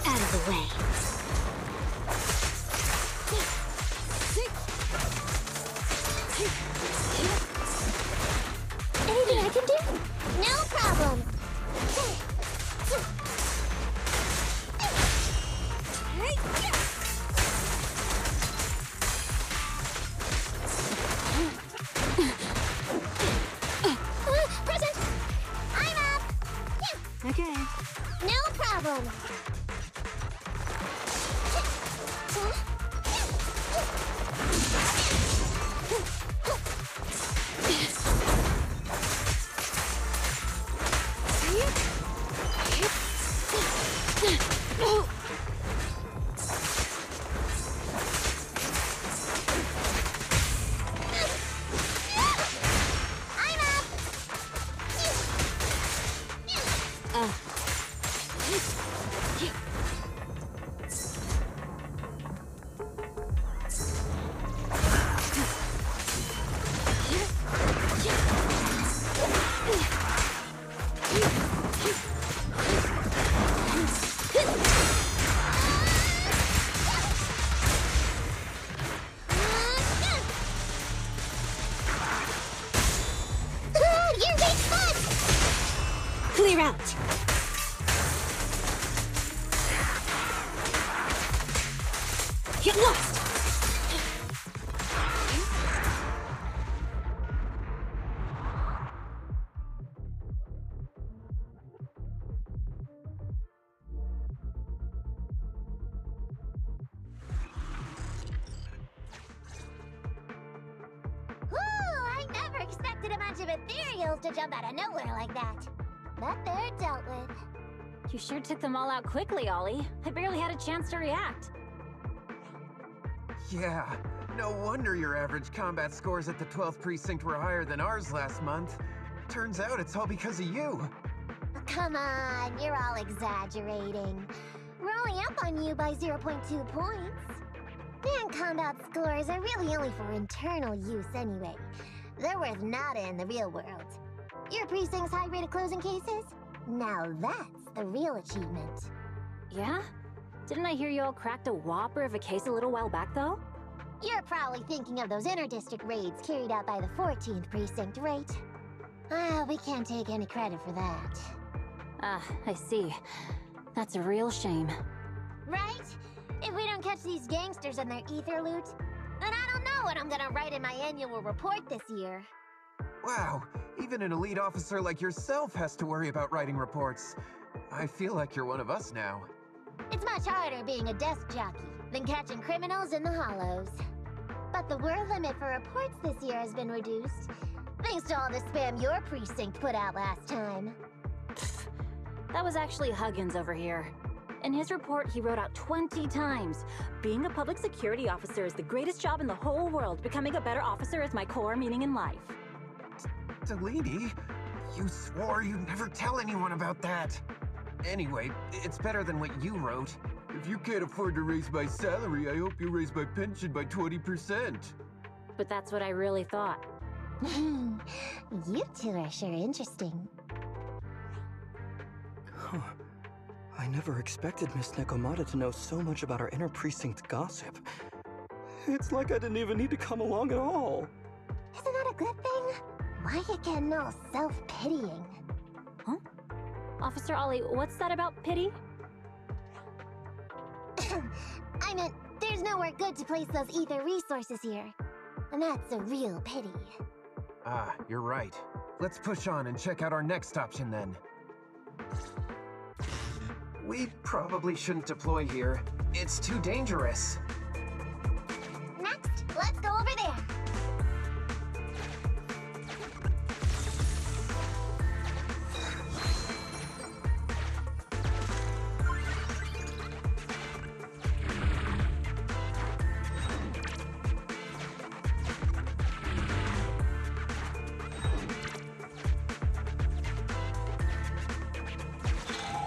Speaker 7: Out of the way.
Speaker 1: Anything I can do? No problem. Present! I'm up!
Speaker 10: Okay.
Speaker 1: No problem.
Speaker 7: Clear out. Get lost.
Speaker 1: I never expected a bunch of ethereals to jump out of nowhere like that. But they're dealt with.
Speaker 10: You sure took them all out quickly, Ollie. I barely had a chance to react.
Speaker 11: Yeah, no wonder your average combat scores at the 12th precinct were higher than ours last month. Turns out it's all because of you.
Speaker 1: Oh, come on, you're all exaggerating. We're only up on you by 0.2 points. And combat scores are really only for internal use anyway. They're worth nada in the real world. Your precinct's high rate of closing cases? Now that's the real achievement.
Speaker 10: Yeah? Didn't I hear you all cracked a whopper of a case a little while back, though?
Speaker 1: You're probably thinking of those inter-district raids carried out by the 14th precinct, right? We can't take any credit for that.
Speaker 10: Ah, I see. That's a real shame.
Speaker 1: Right? If we don't catch these gangsters and their ether loot, then I don't know what I'm gonna write in my annual report this year.
Speaker 11: Wow, even an elite officer like yourself has to worry about writing reports. I feel like you're one of us now.
Speaker 1: It's much harder being a desk jockey than catching criminals in the hollows. But the word limit for reports this year has been reduced, thanks to all the spam your precinct put out last time.
Speaker 10: That was actually Huggins over here. In his report, he wrote out 20 times. Being a public security officer is the greatest job in the whole world. Becoming a better officer is my core meaning in life.
Speaker 11: Delaney, you swore you'd never tell anyone about that. Anyway, it's better than what you wrote. If you can't afford to raise my salary, I hope you raise my pension by 20%.
Speaker 10: But that's what I really thought.
Speaker 1: You two are sure interesting.
Speaker 6: Huh. I never expected Miss Nekomata to know so much about our inter-precinct gossip. It's like I didn't even need to come along at all.
Speaker 1: Isn't that a good thing? Why you getting all self-pitying?
Speaker 10: Huh? Officer Ollie, what's that about pity?
Speaker 1: I meant, there's nowhere good to place those ether resources here. And that's a real pity.
Speaker 11: Ah, you're right. Let's push on and check out our next option then. We probably shouldn't deploy here. It's too dangerous.
Speaker 1: Next, let's go over there.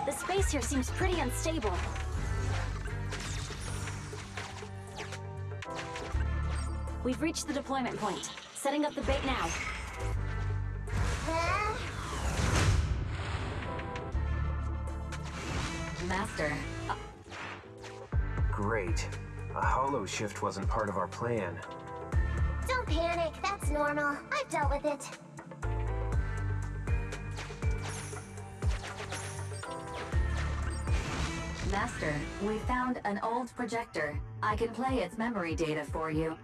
Speaker 10: The space here seems pretty unstable. We've reached the deployment point. Setting up the bait now.
Speaker 5: Master.
Speaker 11: Great. A hollow shift wasn't part of our plan.
Speaker 1: Don't panic, that's normal. I've dealt with it.
Speaker 5: Master, we found an old projector. I can play its memory data for you.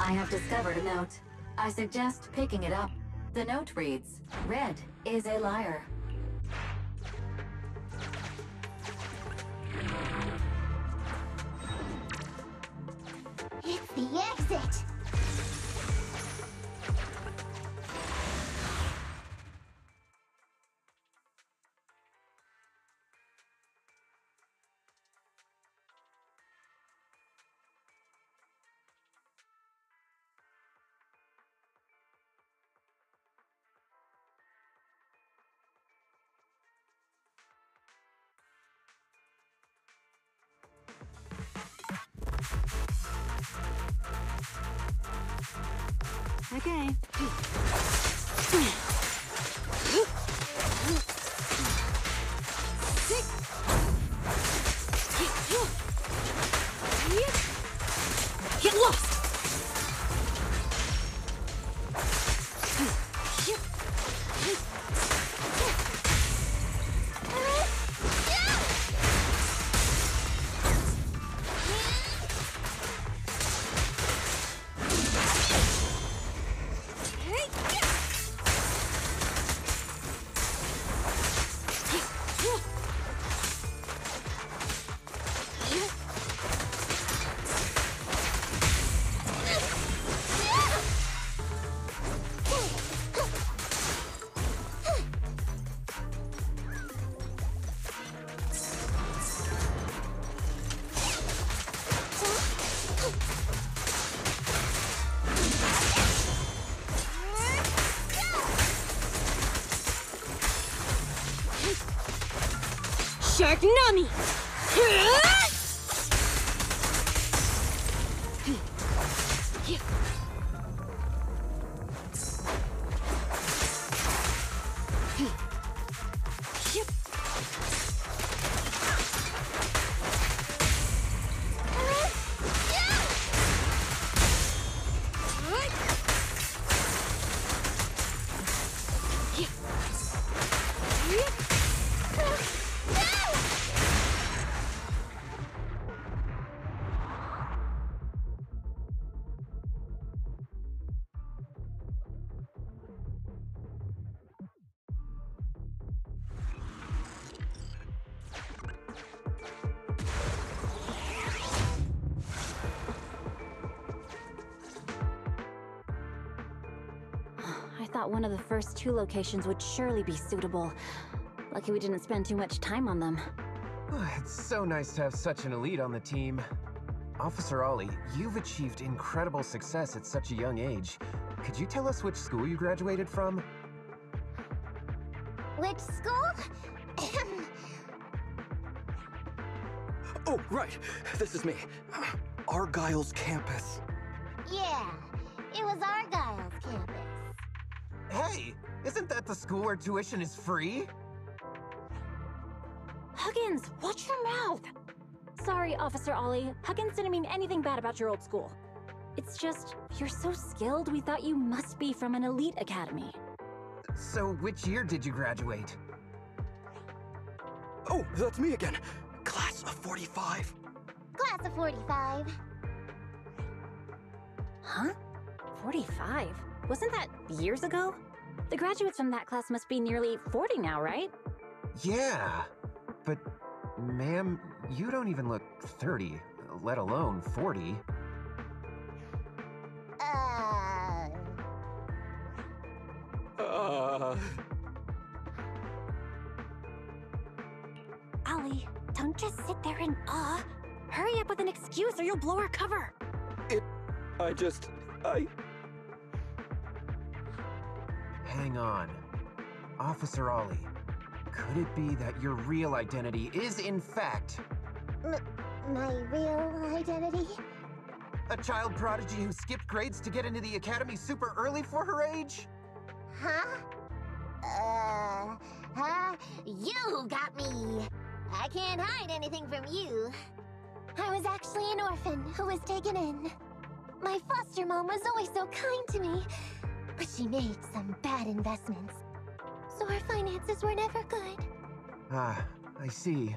Speaker 5: I have discovered a note. I suggest picking it up. The note reads, "Red is a liar."
Speaker 1: It's the exit!
Speaker 10: Okay.
Speaker 7: Get lost! Sharknami!
Speaker 10: I thought one of the first two locations would surely be suitable. Lucky we didn't spend too much time on them.
Speaker 11: It's so nice to have such an elite on the team. Officer Ollie, you've achieved incredible success at such a young age. Could you tell us which school you graduated from?
Speaker 1: Which school?
Speaker 6: Oh, right. This is me. Argyle's campus.
Speaker 1: Yeah, it was Argyle's campus.
Speaker 11: Hey, isn't that the school where tuition is free?
Speaker 10: Huggins, watch your mouth! Sorry, Officer Ollie. Huggins didn't mean anything bad about your old school. It's just, you're so skilled, we thought you must be from an elite academy.
Speaker 11: So, which year did you graduate?
Speaker 6: Oh, that's me again. Class of 45.
Speaker 1: Class of 45.
Speaker 10: Huh? 45? Wasn't that years ago? The graduates from that class must be nearly 40 now, right?
Speaker 11: Yeah, but ma'am, you don't even look 30, let alone 40.
Speaker 10: Ollie, don't just sit there in awe. Hurry up with an excuse or you'll blow our cover.
Speaker 11: Hang on. Officer Ollie, could it be that your real identity is, in fact,
Speaker 1: My real identity?
Speaker 11: a child prodigy who skipped grades to get into the academy super early for her age?
Speaker 1: Huh? You got me. I can't hide anything from you. I was actually an orphan who was taken in. My foster mom was always so kind to me, but she made some bad investments. So our finances were never good.
Speaker 11: Ah, I see.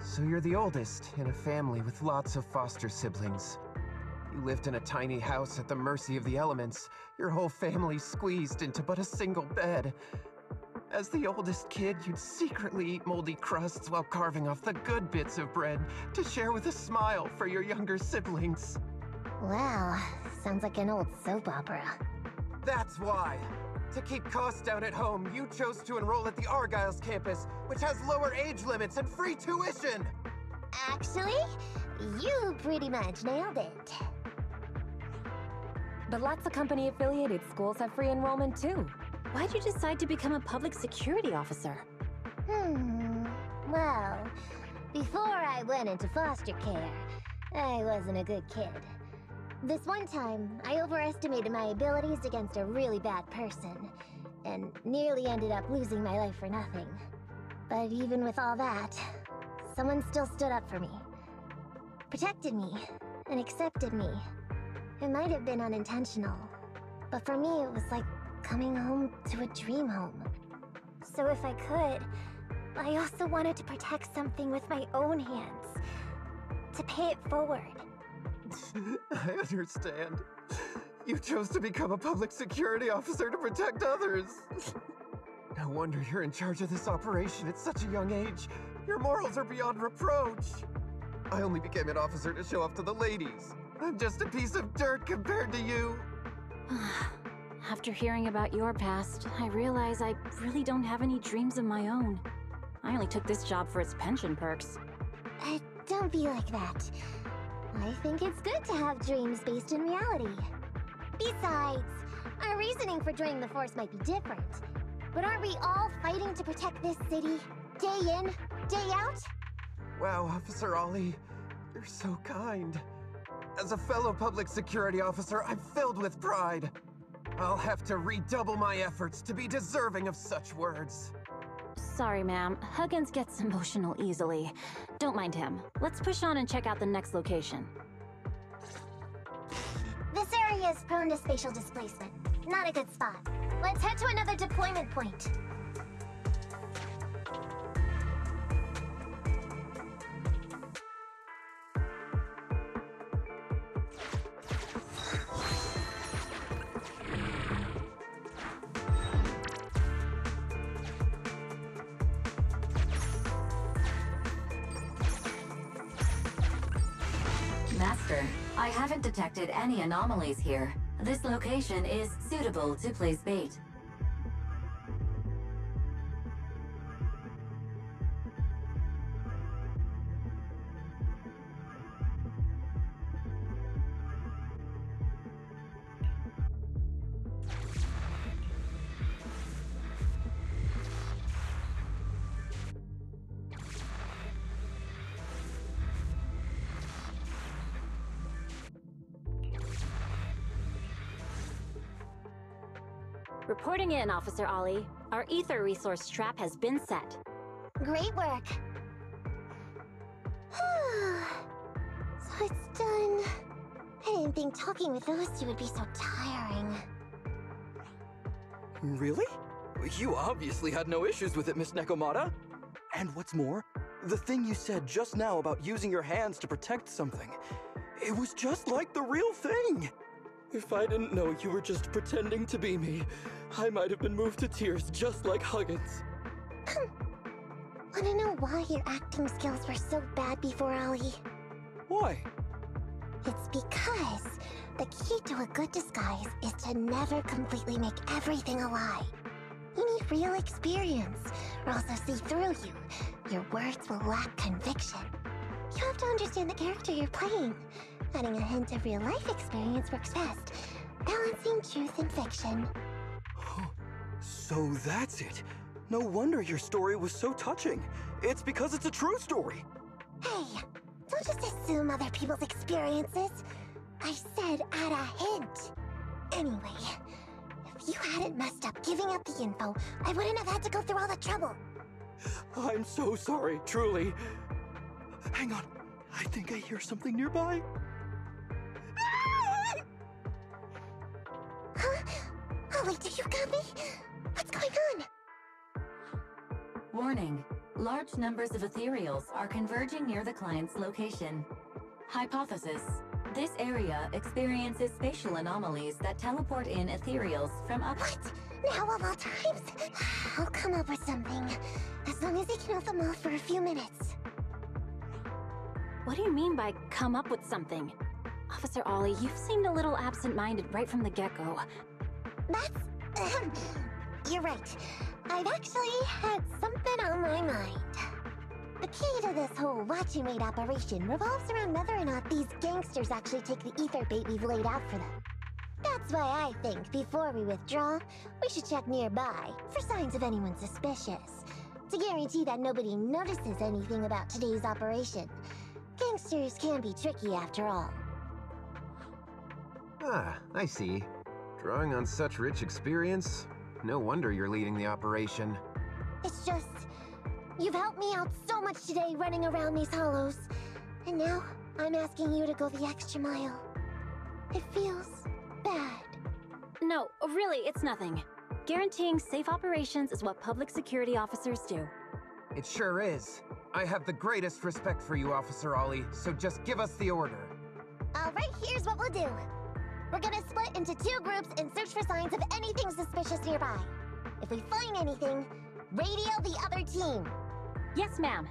Speaker 11: So you're the oldest in a family with lots of foster siblings. You lived in a tiny house at the mercy of the elements, your whole family squeezed into but a single bed. As the oldest kid, you'd secretly eat moldy crusts while carving off the good bits of bread to share with a smile for your younger siblings.
Speaker 1: Wow, sounds like an old soap opera.
Speaker 11: That's why! To keep costs down at home, you chose to enroll at the Argyle's campus, which has lower age limits and free tuition!
Speaker 1: Actually, you pretty much nailed it.
Speaker 3: But lots of company-affiliated schools have free enrollment too.
Speaker 10: Why'd you decide to become a public security officer?
Speaker 1: Well, before I went into foster care, I wasn't a good kid. This one time, I overestimated my abilities against a really bad person, and nearly ended up losing my life for nothing. But even with all that, someone still stood up for me, protected me, and accepted me. It might have been unintentional, but for me it was like coming home to a dream home. So if I could, I also wanted to protect something with my own hands, to pay it forward.
Speaker 11: I understand. You chose to become a public security officer to protect others. No wonder you're in charge of this operation at such a young age. Your morals are beyond reproach. I only became an officer to show off to the ladies. I'm just a piece of dirt compared to you.
Speaker 10: After hearing about your past, I realize I really don't have any dreams of my own. I only took this job for its pension perks.
Speaker 1: Don't be like that. I think it's good to have dreams based in reality. Besides, our reasoning for joining the Force might be different. But aren't we all fighting to protect this city, day in, day out?
Speaker 11: Wow, Officer Ollie, you're so kind. As a fellow public security officer, I'm filled with pride. I'll have to redouble my efforts to be deserving of such words.
Speaker 10: Sorry, ma'am. Huggins gets emotional easily. Don't mind him. Let's push on and check out the next location.
Speaker 1: This area is prone to spatial displacement. Not a good spot. Let's head to another deployment point.
Speaker 5: Master, I haven't detected any anomalies here. This location is suitable to place bait.
Speaker 10: Reporting in, Officer Ollie. Our ether resource trap has been set.
Speaker 1: Great work. So it's done. I didn't think talking with those two would be so tiring.
Speaker 6: Really? You obviously had no issues with it, Miss Nekomata. And what's more, the thing you said just now about using your hands to protect something, it was just like the real thing. If I didn't know you were just pretending to be me, I might have been moved to tears just like Huggins.
Speaker 1: Wanna know why your acting skills were so bad before, Ollie?
Speaker 6: Why?
Speaker 1: It's because the key to a good disguise is to never completely make everything a lie. You need real experience, or else they'll see through you. Your words will lack conviction. You have to understand the character you're playing. Adding a hint of real-life experience works best, balancing truth and fiction.
Speaker 6: So that's it. No wonder your story was so touching. It's because it's a true story.
Speaker 1: Hey, don't just assume other people's experiences. I said add a hint. Anyway, if you hadn't messed up giving up the info, I wouldn't have had to go through all the trouble.
Speaker 6: I'm so sorry, truly. Hang on, I think I hear something nearby.
Speaker 1: Huh? Ollie, do you copy? What's going on?
Speaker 5: Warning. Large numbers of ethereals are converging near the client's location. Hypothesis. This area experiences spatial anomalies that teleport in ethereals from up—
Speaker 1: What? Now of all times? I'll come up with something. As long as I can hold them off for a few minutes.
Speaker 10: What do you mean by come up with something? Officer Ollie, you've seemed a little absent-minded right from the get-go.
Speaker 1: That's... You're right. I've actually had something on my mind. The key to this whole watch and wait operation revolves around whether or not these gangsters actually take the ether bait we've laid out for them. That's why I think before we withdraw, we should check nearby for signs of anyone suspicious, to guarantee that nobody notices anything about today's operation. Gangsters can be tricky after all.
Speaker 11: Ah, I see. Drawing on such rich experience, no wonder you're leading the operation.
Speaker 1: It's just, you've helped me out so much today running around these hollows. And now, I'm asking you to go the extra mile. It feels bad.
Speaker 10: No, really, it's nothing. Guaranteeing safe operations is what public security officers do.
Speaker 11: It sure is. I have the greatest respect for you, Officer Ollie, so just give us the order.
Speaker 1: Alright, here's what we'll do. We're gonna split into 2 groups and search for signs of anything suspicious nearby. If we find anything, radio the other team.
Speaker 10: Yes, ma'am.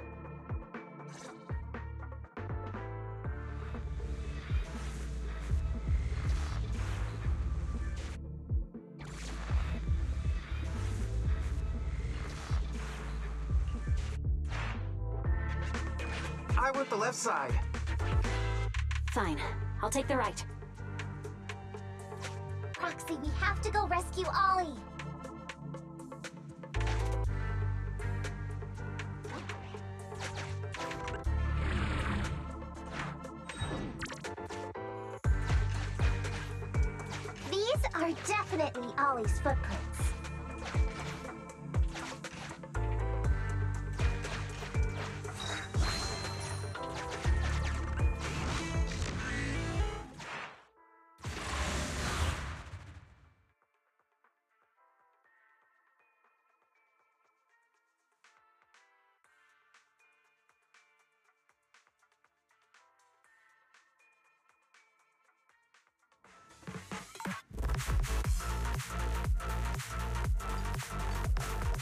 Speaker 11: I want the left side.
Speaker 10: Fine. I'll take the right.
Speaker 1: Proxy, we have to go rescue Ollie. These are definitely Ollie's footprints.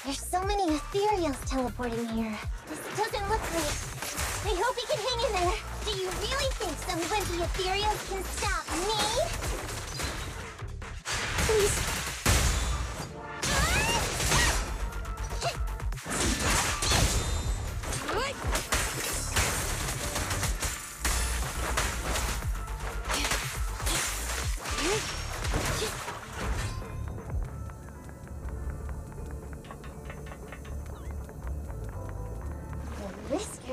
Speaker 1: There's so many ethereals teleporting here. This doesn't look great. I hope we can hang in there. Do you really think some wimpy ethereals can stop me? Please.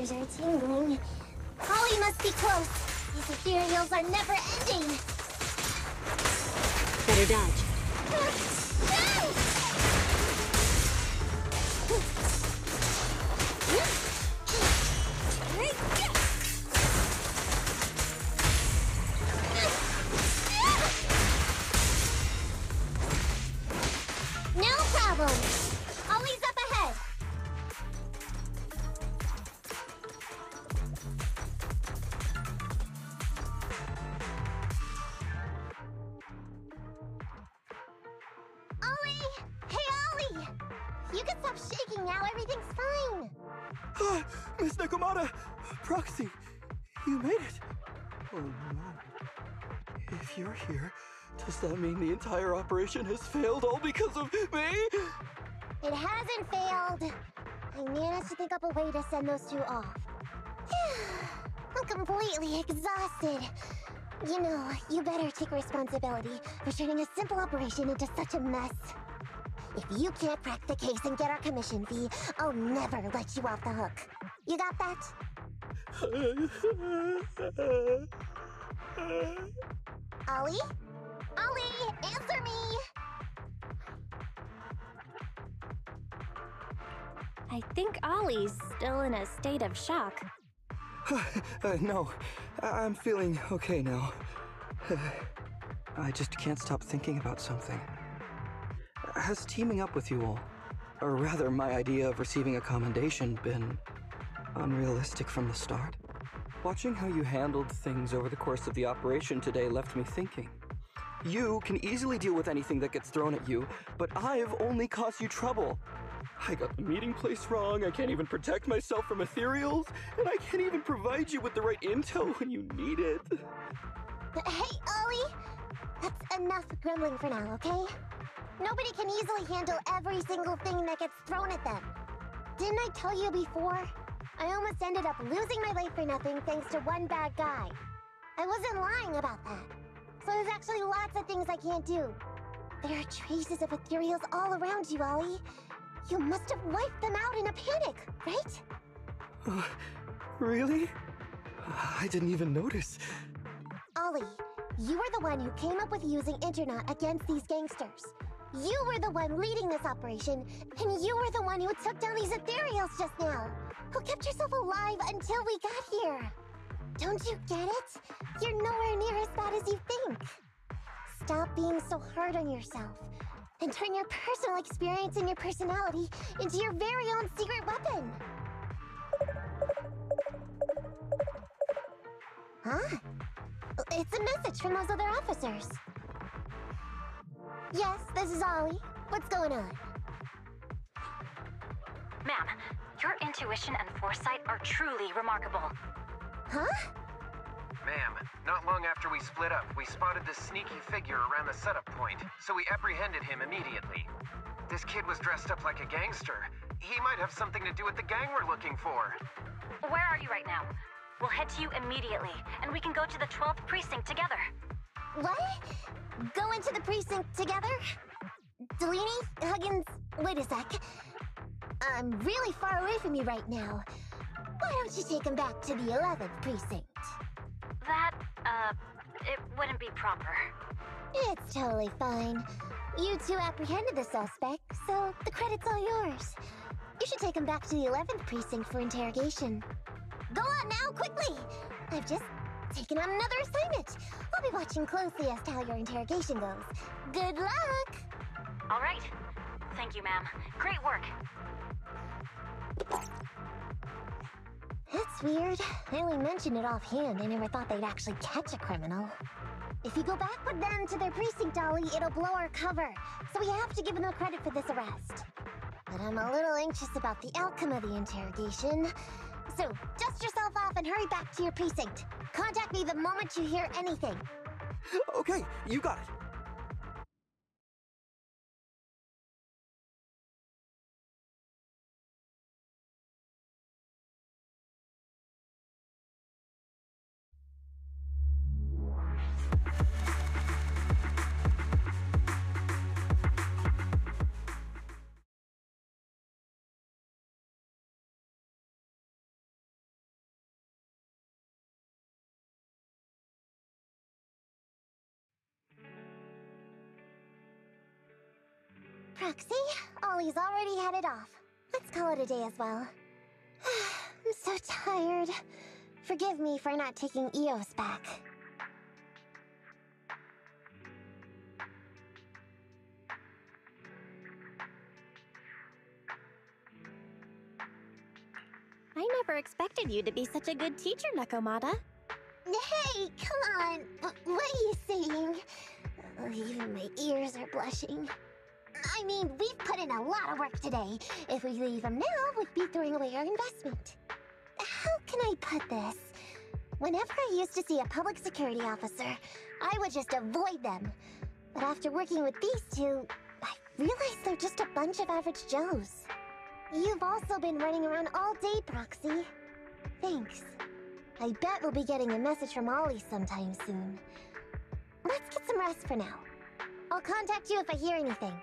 Speaker 1: Are tingling. Ollie must be close. These ethereals are never ending.
Speaker 7: Better dodge.
Speaker 1: You can stop shaking now, everything's fine!
Speaker 6: Ah, Miss Nakamata! Proxy, you made it! Oh no. If you're here, does that mean the entire operation has failed all because of me?
Speaker 1: It hasn't failed. I managed to think up a way to send those two off. I'm completely exhausted. You know, you better take responsibility for turning a simple operation into such a mess. If you can't crack the case and get our commission fee, I'll never let you off the hook. You got that? Ollie? Ollie, answer me!
Speaker 3: I think Ollie's still in a state of shock.
Speaker 6: No, I'm feeling okay now. I just can't stop thinking about something. Has teaming up with you all, or rather my idea of receiving a commendation, been unrealistic from the start? Watching how you handled things over the course of the operation today left me thinking. You can easily deal with anything that gets thrown at you, but I've only caused you trouble. I got the meeting place wrong, I can't even protect myself from ethereals, and I can't even provide you with the right intel when you need it.
Speaker 1: Hey, Ollie! That's enough grumbling for now, okay? Nobody can easily handle every single thing that gets thrown at them. Didn't I tell you before? I almost ended up losing my life for nothing thanks to one bad guy. I wasn't lying about that. So there's actually lots of things I can't do. There are traces of ethereals all around you, Ollie. You must have wiped them out in a panic, right?
Speaker 6: Really? I didn't even notice.
Speaker 1: Ollie, you were the one who came up with using Internet against these gangsters. You were the one leading this operation, and you were the one who took down these ethereals just now. Who kept yourself alive until we got here. Don't you get it? You're nowhere near as bad as you think. Stop being so hard on yourself, and turn your personal experience and your personality into your very own secret weapon. Huh? It's a message from those other officers. Yes, this is Ollie. What's going on?
Speaker 10: Ma'am, your intuition and foresight are truly remarkable.
Speaker 1: Huh?
Speaker 11: Ma'am, not long after we split up, we spotted this sneaky figure around the setup point, so we apprehended him immediately. This kid was dressed up like a gangster. He might have something to do with the gang we're looking for.
Speaker 10: Where are you right now? We'll head to you immediately, and we can go to the 12th precinct together.
Speaker 1: What? Go into the precinct together? Delaney? Huggins? Wait a sec. I'm really far away from you right now. Why don't you take him back to the 11th precinct?
Speaker 10: That, it wouldn't be proper.
Speaker 1: It's totally fine. You two apprehended the suspect, so the credit's all yours. You should take him back to the 11th precinct for interrogation. Go on now, quickly! I've just taken on another assignment. I'll be watching closely as to how your interrogation goes. Good luck!
Speaker 10: All right. Thank you, ma'am. Great work.
Speaker 1: That's weird. I only mentioned it offhand. I never thought they'd actually catch a criminal. If you go back with them to their precinct, Ollie, it'll blow our cover. So we have to give them the credit for this arrest. But I'm a little anxious about the outcome of the interrogation. So, dust yourself off and hurry back to your precinct. Contact me the moment you hear anything.
Speaker 6: Okay, you got it.
Speaker 1: Proxy, Ollie's already headed off. Let's call it a day as well. I'm so tired. Forgive me for not taking EOS back.
Speaker 3: I never expected you to be such a good teacher, Nakomata.
Speaker 1: Hey, come on. What are you saying? Even my ears are blushing. I mean, we've put in a lot of work today. If we leave them now, we'd be throwing away our investment. How can I put this? Whenever I used to see a public security officer, I would just avoid them. But after working with these two, I realized they're just a bunch of average Joes. You've also been running around all day, Proxy. Thanks. I bet we'll be getting a message from Ollie sometime soon. Let's get some rest for now. I'll contact you if I hear anything.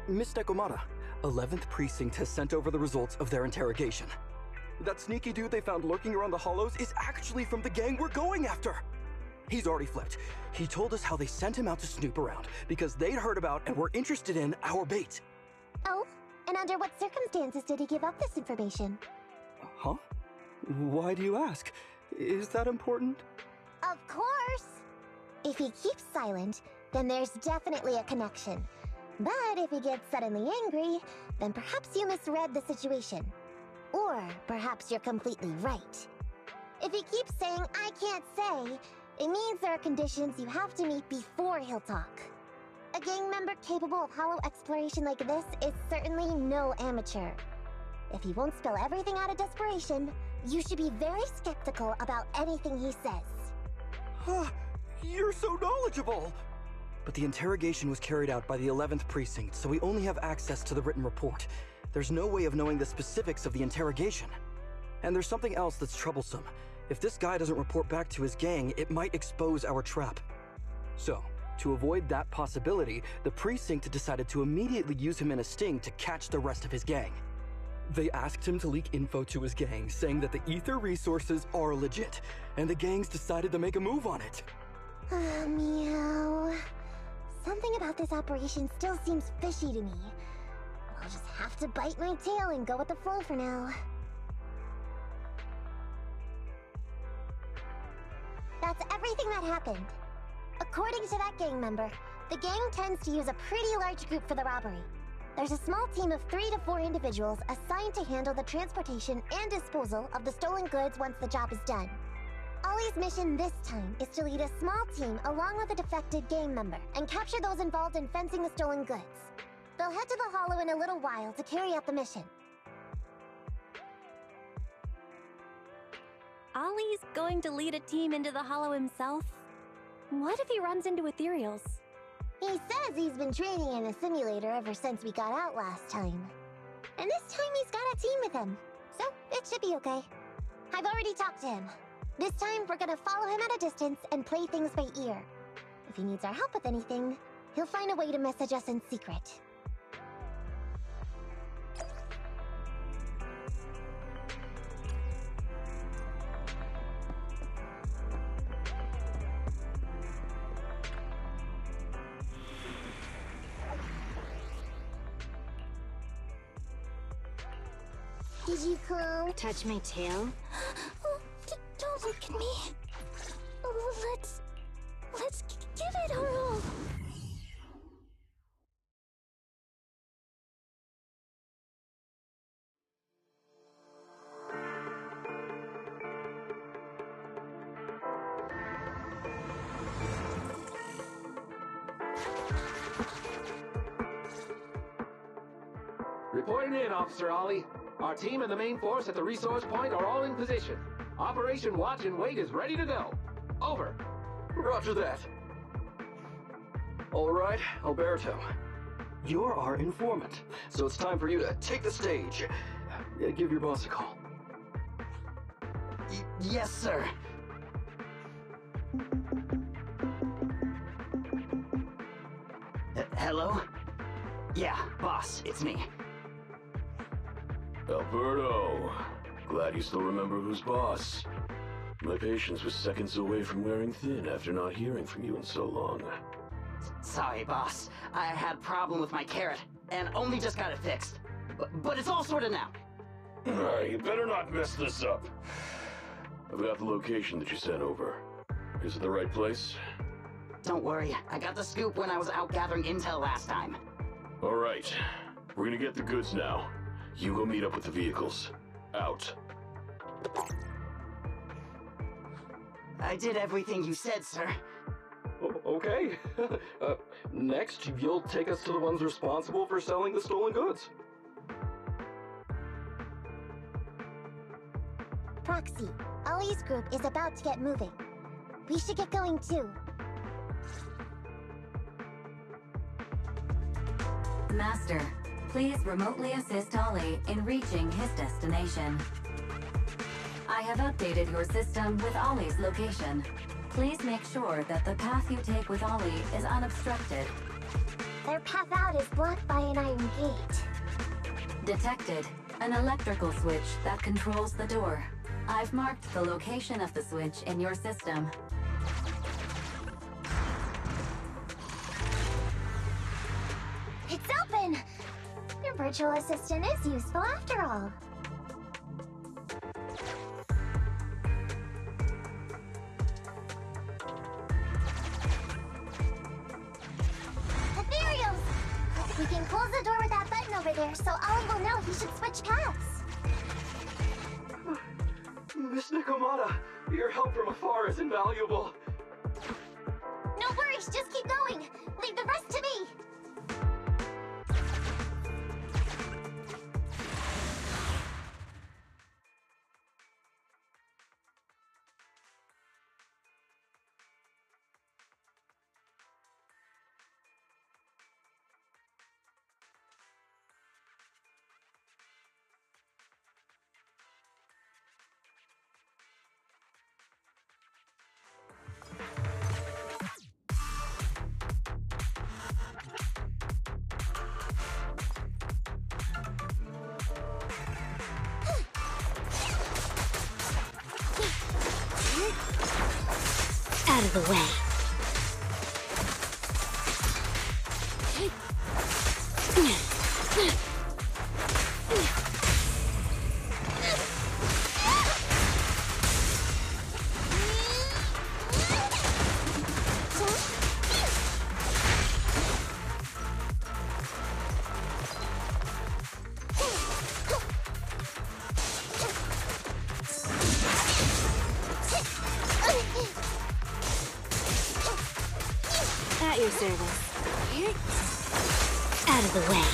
Speaker 6: Miss Nekomata, 11th Precinct has sent over the results of their interrogation. That sneaky dude they found lurking around the hollows is actually from the gang we're going after! He's already flipped. He told us how they sent him out to snoop around because they'd heard about and were interested in our bait.
Speaker 1: Oh? And under what circumstances did he give up this information?
Speaker 6: Huh? Why do you ask? Is that important?
Speaker 1: Of course! If he keeps silent, then there's definitely a connection. But if he gets suddenly angry, then perhaps you misread the situation. Or perhaps you're completely right. If he keeps saying, "I can't say," it means there are conditions you have to meet before he'll talk. A gang member capable of hollow exploration like this is certainly no amateur. If he won't spill everything out of desperation, you should be very skeptical about anything he says.
Speaker 6: You're so knowledgeable! But the interrogation was carried out by the 11th Precinct, so we only have access to the written report. There's no way of knowing the specifics of the interrogation. And there's something else that's troublesome. If this guy doesn't report back to his gang, it might expose our trap. So, to avoid that possibility, the Precinct decided to immediately use him in a sting to catch the rest of his gang. They asked him to leak info to his gang, saying that the ether resources are legit, and the gangs decided to make a move on it.
Speaker 1: Meow. Something about this operation still seems fishy to me. I'll just have to bite my tail and go with the flow for now. That's everything that happened. According to that gang member, the gang tends to use a pretty large group for the robbery. There's a small team of 3 to 4 individuals assigned to handle the transportation and disposal of the stolen goods once the job is done. Ollie's mission this time is to lead a small team along with a defected gang member and capture those involved in fencing the stolen goods. They'll head to the Hollow in a little while to carry out the mission.
Speaker 3: Ollie's going to lead a team into the Hollow himself? What if he runs into ethereals?
Speaker 1: He says he's been training in a simulator ever since we got out last time. And this time he's got a team with him, so it should be okay. I've already talked to him. This time we're gonna follow him at a distance and play things by ear. If he needs our help with anything, he'll find a way to message us in secret. Did you come?
Speaker 10: Touch my tail?
Speaker 1: Don't look at me. Let's give it our all.
Speaker 11: in, Officer Ollie. Our team and the main force at the resource point are all in position. Operation Watch and Wait is ready to go. Over.
Speaker 6: Roger that. All right, Alberto. You're our informant, so it's time for you to take the stage. Give your boss a call.
Speaker 12: Yes, sir. Hello? Yeah, boss, it's me.
Speaker 8: Alberto, glad you still remember who's boss. My patience was seconds away from wearing thin after not hearing from you in so long.
Speaker 12: Sorry, boss. I had a problem with my carrot, and only just got it fixed. But it's all sorted now.
Speaker 8: You better not mess this up. I've got the location that you sent over. Is it the right place?
Speaker 12: Don't worry, I got the scoop when I was out gathering intel last time.
Speaker 8: All right, we're gonna get the goods now. You go meet up with the vehicles. Out.
Speaker 12: I did everything you said, sir.
Speaker 6: Okay. Next, you'll take us to the ones responsible for selling the stolen goods.
Speaker 1: Proxy, Ollie's group is about to get moving. We should get going too.
Speaker 5: Master, please remotely assist Ollie in reaching his destination. I have updated your system with Ollie's location. Please make sure that the path you take with Ollie is unobstructed.
Speaker 1: Their path out is blocked by an iron gate.
Speaker 5: Detected. An electrical switch that controls the door. I've marked the location of the switch in your system.
Speaker 1: It's open! Your virtual assistant is useful after all. Ethereals! We can close the door with that button over there so Ollie will know he should switch paths.
Speaker 6: Miss Nikomata, your help from afar is invaluable.
Speaker 1: No worries, just keep going. Leave the rest to me.
Speaker 7: Out of the way. At your service. Out of the way.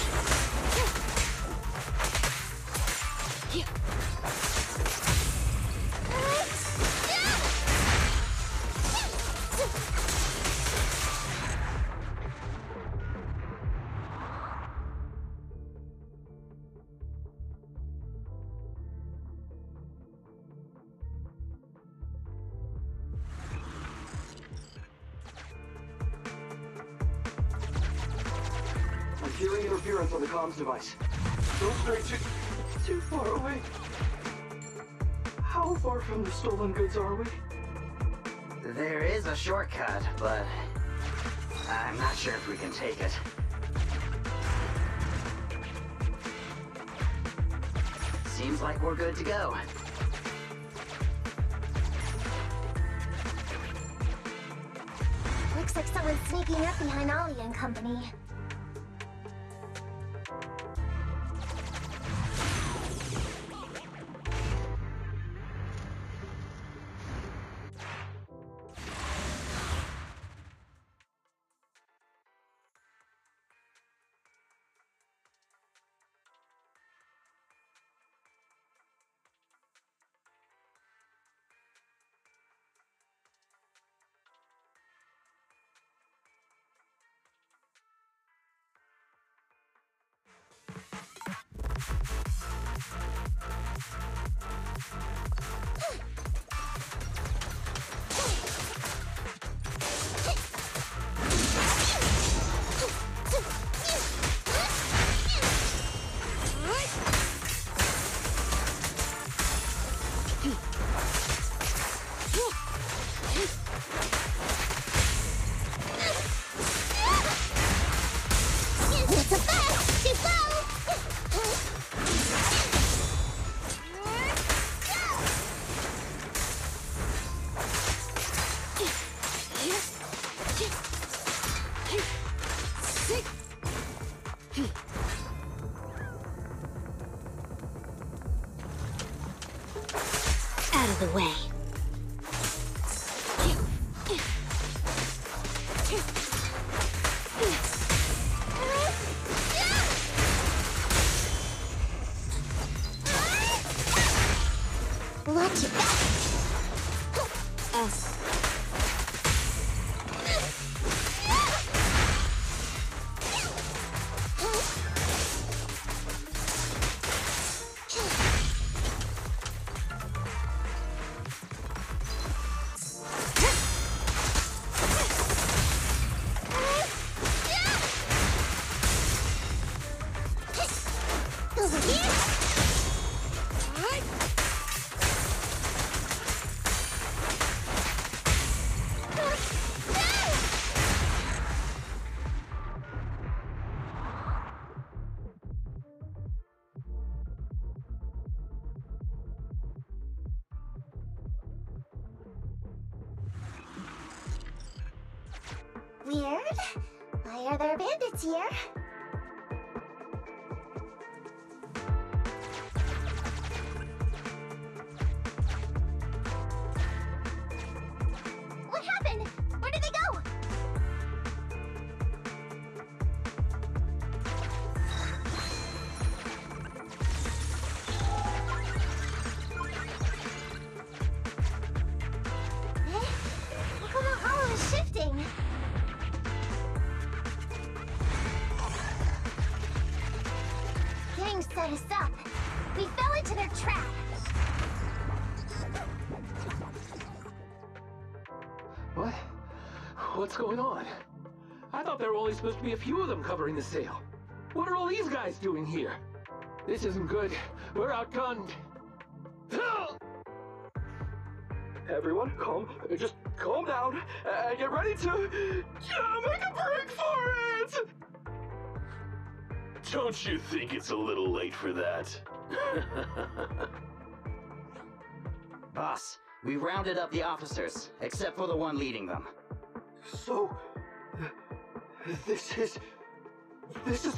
Speaker 6: I'm feeling interference on the comms device. Go straight too far away. How far from the stolen goods are we?
Speaker 12: There is a shortcut, but I'm not sure if we can take it. Seems like we're good to go.
Speaker 1: Looks like someone's sneaking up behind Ollie and company.
Speaker 7: of the way.
Speaker 1: Watch it. Over here. Weird. Why are there bandits here? What happened? Where did they go? Look how the hollow is shifting. Gang set us up. We fell into their trap.
Speaker 4: What? What's going on? I thought there were only supposed to be a few of them covering the sale. What are all these guys doing here? This isn't good. We're outgunned.
Speaker 6: Everyone, just calm down and get ready to make a break for it!
Speaker 8: Don't you think it's a little late for that?
Speaker 12: Boss, we rounded up the officers, except for the one leading them.
Speaker 6: So, this is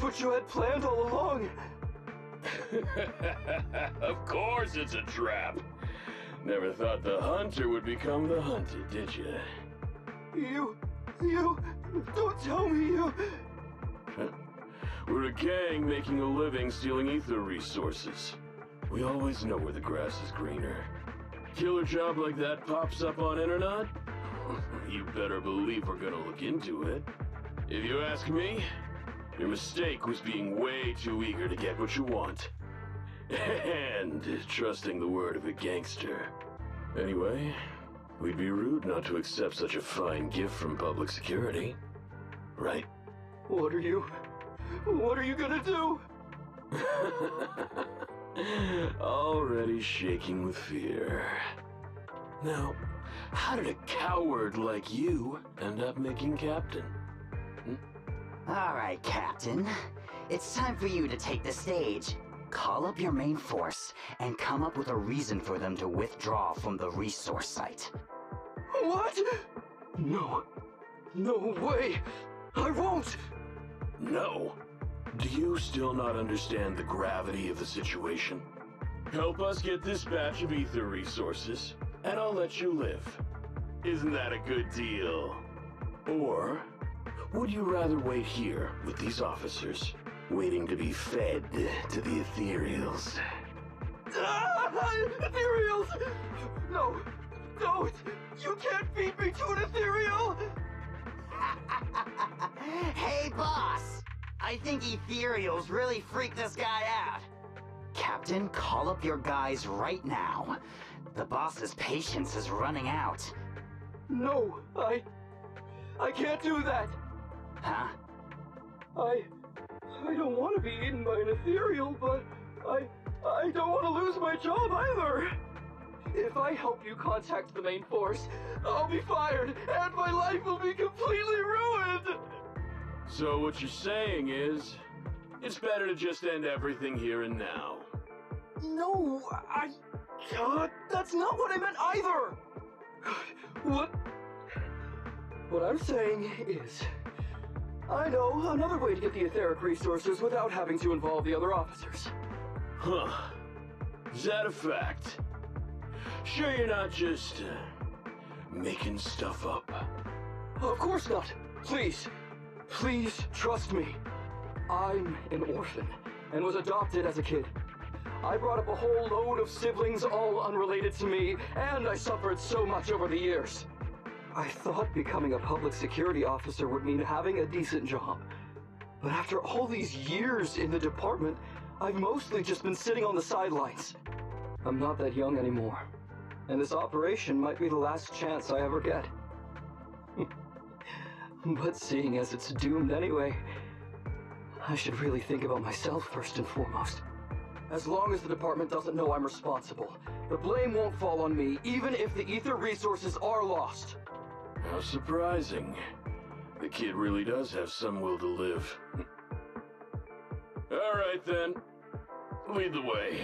Speaker 6: what you had planned all along?
Speaker 8: Of course it's a trap. Never thought the hunter would become the hunted, did you?
Speaker 6: You, don't tell me you...
Speaker 8: We're a gang making a living stealing ether resources. We always know where the grass is greener. Killer job like that pops up on internet? You better believe we're gonna look into it. If you ask me, your mistake was being way too eager to get what you want. And trusting the word of a gangster. Anyway, we'd be rude not to accept such a fine gift from public security. Right?
Speaker 6: What are you gonna do?
Speaker 8: Already shaking with fear. Now, how did a coward like you end up making captain?
Speaker 12: Alright, Captain. It's time for you to take the stage. Call up your main force and come up with a reason for them to withdraw from the resource site.
Speaker 6: What? No way! I won't!
Speaker 8: No? Do you still not understand the gravity of the situation? Help us get this batch of ether resources, and I'll let you live. Isn't that a good deal? Or would you rather wait here with these officers, waiting to be fed to the ethereals?
Speaker 6: Ethereals! No, don't! You can't feed me to an ethereal!
Speaker 12: Hey, boss! I think ethereals really freaked this guy out. Captain, call up your guys right now. The boss's patience is running out.
Speaker 6: No, I can't do that.
Speaker 12: Huh?
Speaker 6: I don't want to be eaten by an ethereal, but I don't want to lose my job either. If I help you contact the main force, I'll be fired, and my life will be completely ruined!
Speaker 8: So what you're saying is, it's better to just end everything here and now.
Speaker 6: No, that's not what I meant either! What I'm saying is, I know another way to get the etheric resources without having to involve the other officers.
Speaker 8: Huh. Is that a fact? Sure you're not just, making stuff up?
Speaker 6: Of course not. Please. Please trust me. I'm an orphan and was adopted as a kid. I brought up a whole load of siblings, all unrelated to me, and I suffered so much over the years. I thought becoming a public security officer would mean having a decent job. But after all these years in the department, I've mostly just been sitting on the sidelines. I'm not that young anymore, and this operation might be the last chance I ever get. But seeing as it's doomed anyway, I should really think about myself first and foremost. As long as the department doesn't know I'm responsible, the blame won't fall on me, even if the ether resources are lost.
Speaker 8: How surprising. The kid really does have some will to live. All right then. Lead the way.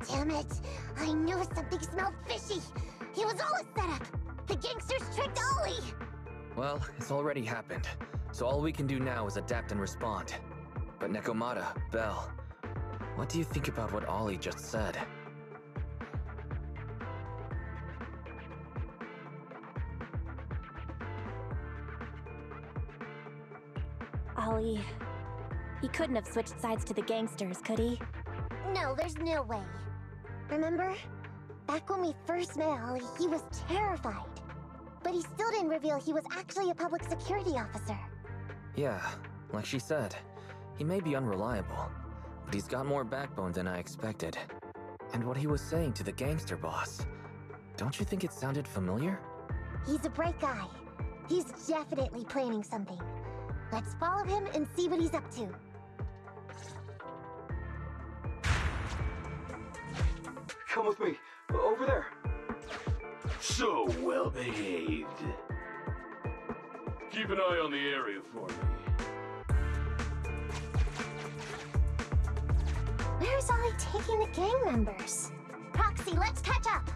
Speaker 1: Damn it! I knew something smelled fishy! It was all a setup! The gangsters tricked Ollie!
Speaker 2: Well, it's already happened, so all we can do now is adapt and respond. But Nekomata, Belle, what do you think about what Ollie just said?
Speaker 3: Ollie... he couldn't have switched sides to the gangsters, could he?
Speaker 1: No, there's no way. Remember? Back when we first met Ollie, he was terrified. But he still didn't reveal he was actually a public security officer.
Speaker 2: Yeah, like she said, he may be unreliable, but he's got more backbone than I expected. And what he was saying to the gangster boss, don't you think it sounded familiar?
Speaker 1: He's a bright guy. He's definitely planning something. Let's follow him and see what he's up to.
Speaker 6: Come with me. Over there.
Speaker 8: So well behaved. Keep an eye on the area for me.
Speaker 1: Where's Ollie taking the gang members? Proxy, let's catch up!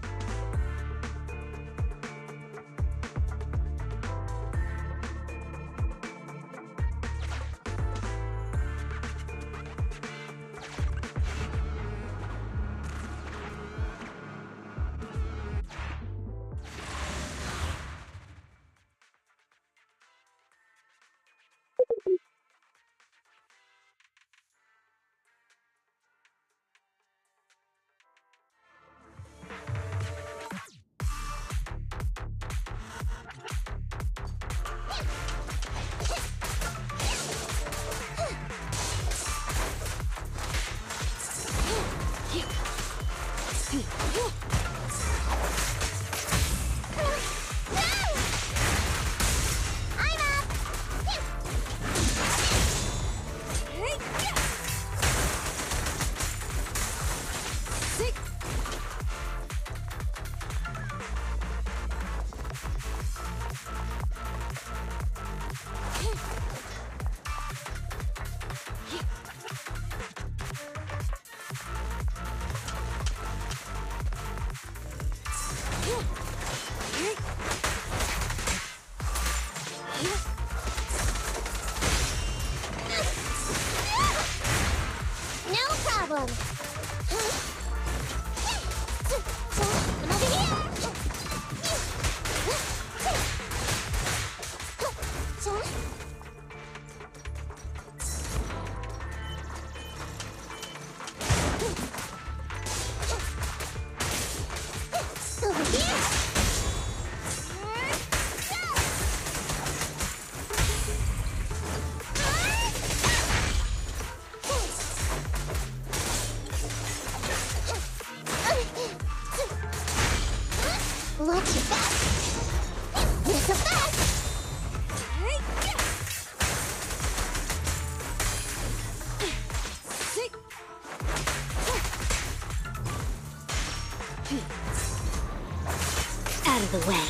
Speaker 7: Out of the way.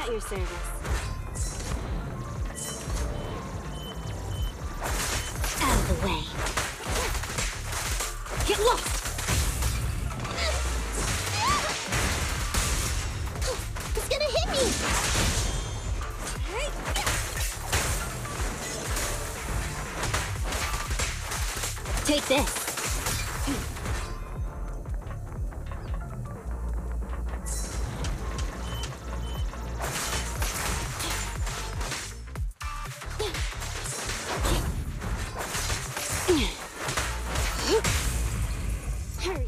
Speaker 7: At your service. Out of the way. Get lost!
Speaker 1: It's gonna hit me!
Speaker 7: Take this.
Speaker 1: Hurry.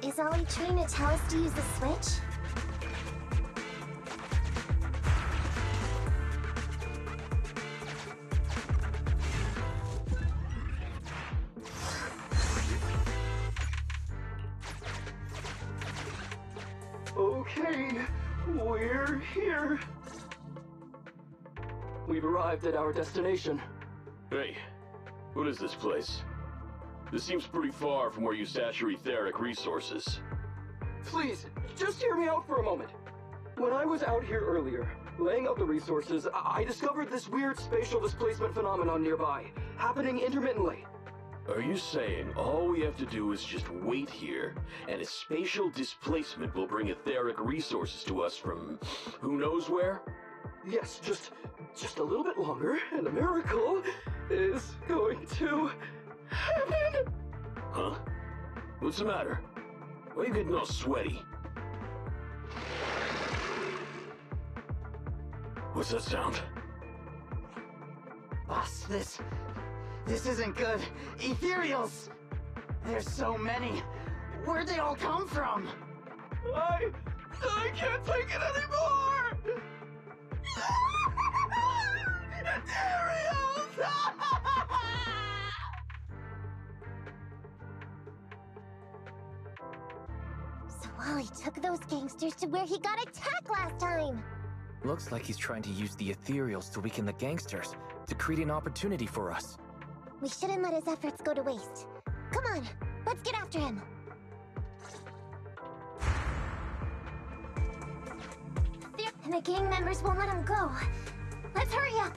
Speaker 1: Is Ollie trying to tell us to use the switch?
Speaker 6: Okay, we're here. We've arrived at our destination.
Speaker 8: Hey, what is this place? This seems pretty far from where you stash your etheric resources.
Speaker 6: Please, just hear me out for a moment. When I was out here earlier, laying out the resources, I discovered this weird spatial displacement phenomenon nearby, happening intermittently.
Speaker 8: Are you saying all we have to do is just wait here, and a spatial displacement will bring etheric resources to us from who knows where?
Speaker 6: Yes, just a little bit longer, and a miracle is going to happen!
Speaker 8: Huh? What's the matter? Why are you getting all sweaty? What's that sound?
Speaker 12: Boss, this isn't good. Ethereals! There's so many. Where'd they all come from?
Speaker 6: I can't take it anymore! Ethereals!
Speaker 1: So Wally took those gangsters to where he got attacked last time!
Speaker 2: Looks like he's trying to use the ethereals to weaken the gangsters, to create an opportunity for us.
Speaker 1: We shouldn't let his efforts go to waste. Come on, let's get after him. And the gang members won't let him go. Let's hurry up.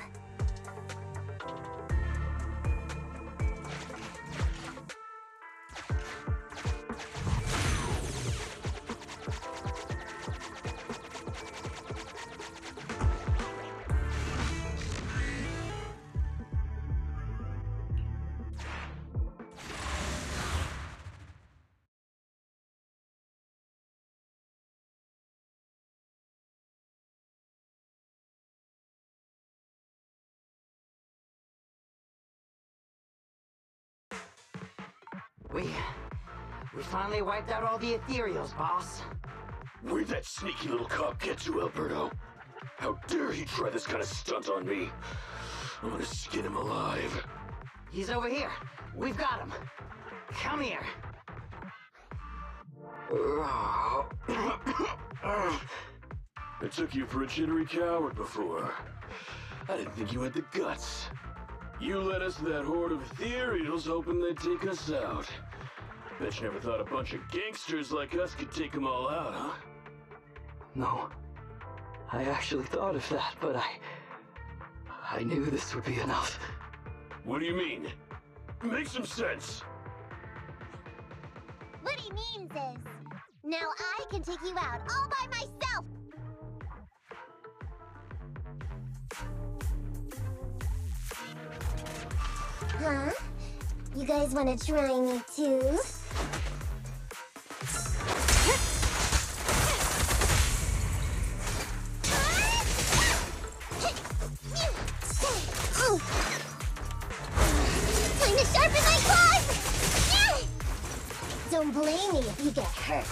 Speaker 12: We finally wiped out all the ethereals, boss.
Speaker 8: Where'd that sneaky little cop get to, Alberto? How dare he try this kind of stunt on me? I'm gonna skin him alive.
Speaker 12: He's over here. We've got him. Come here.
Speaker 8: I took you for a jittery coward before. I didn't think you had the guts. You led us to that horde of ethereals hoping they'd take us out. Bet you never thought a bunch of gangsters like us could take them all out, huh?
Speaker 6: No. I actually thought of that, but I knew this would be enough.
Speaker 8: What do you mean? Make some sense!
Speaker 1: What he means is, now I can take you out all by myself! Huh? You guys want to try me too? me if you get hurt.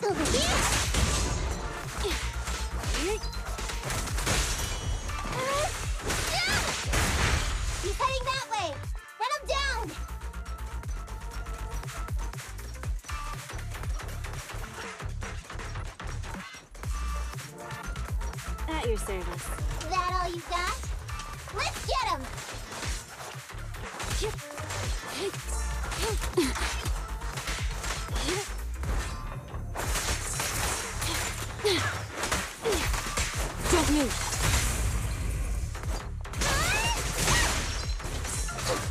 Speaker 1: Over here! He's heading that way! Run him down!
Speaker 10: At your service.
Speaker 1: That all you got? Let's get him!
Speaker 10: Don't move.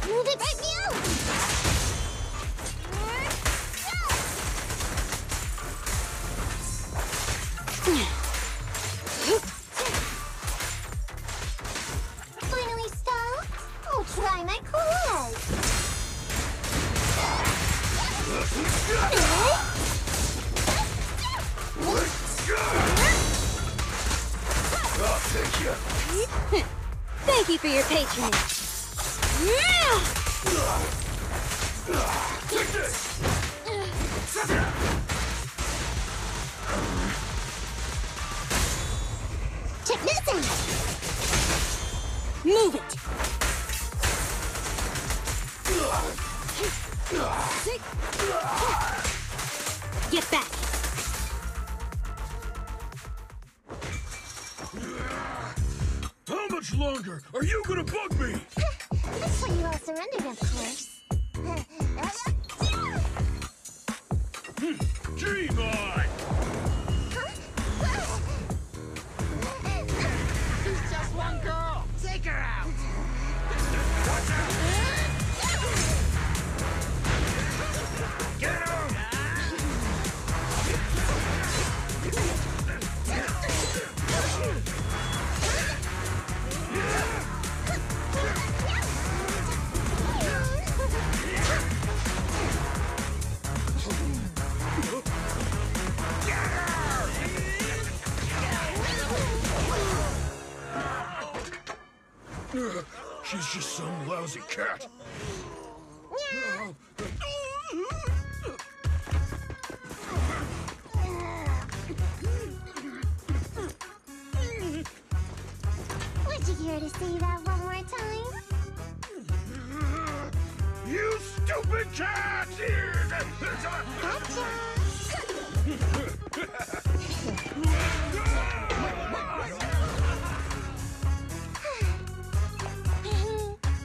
Speaker 1: Move it right now! Finally stopped? Oh, try my claws!
Speaker 8: I'll take you.
Speaker 10: Thank you for your patronage.
Speaker 8: Take this!
Speaker 1: Check this out!
Speaker 10: Move it. Get back.
Speaker 8: How much longer are you gonna bug me?
Speaker 1: That's when you all surrendered, of course.
Speaker 8: Dream on!
Speaker 12: She's just one girl. Take her out.
Speaker 8: Watch out! Get him! She's just some lousy cat.
Speaker 1: Would you care to say that one more time?
Speaker 8: You stupid cat!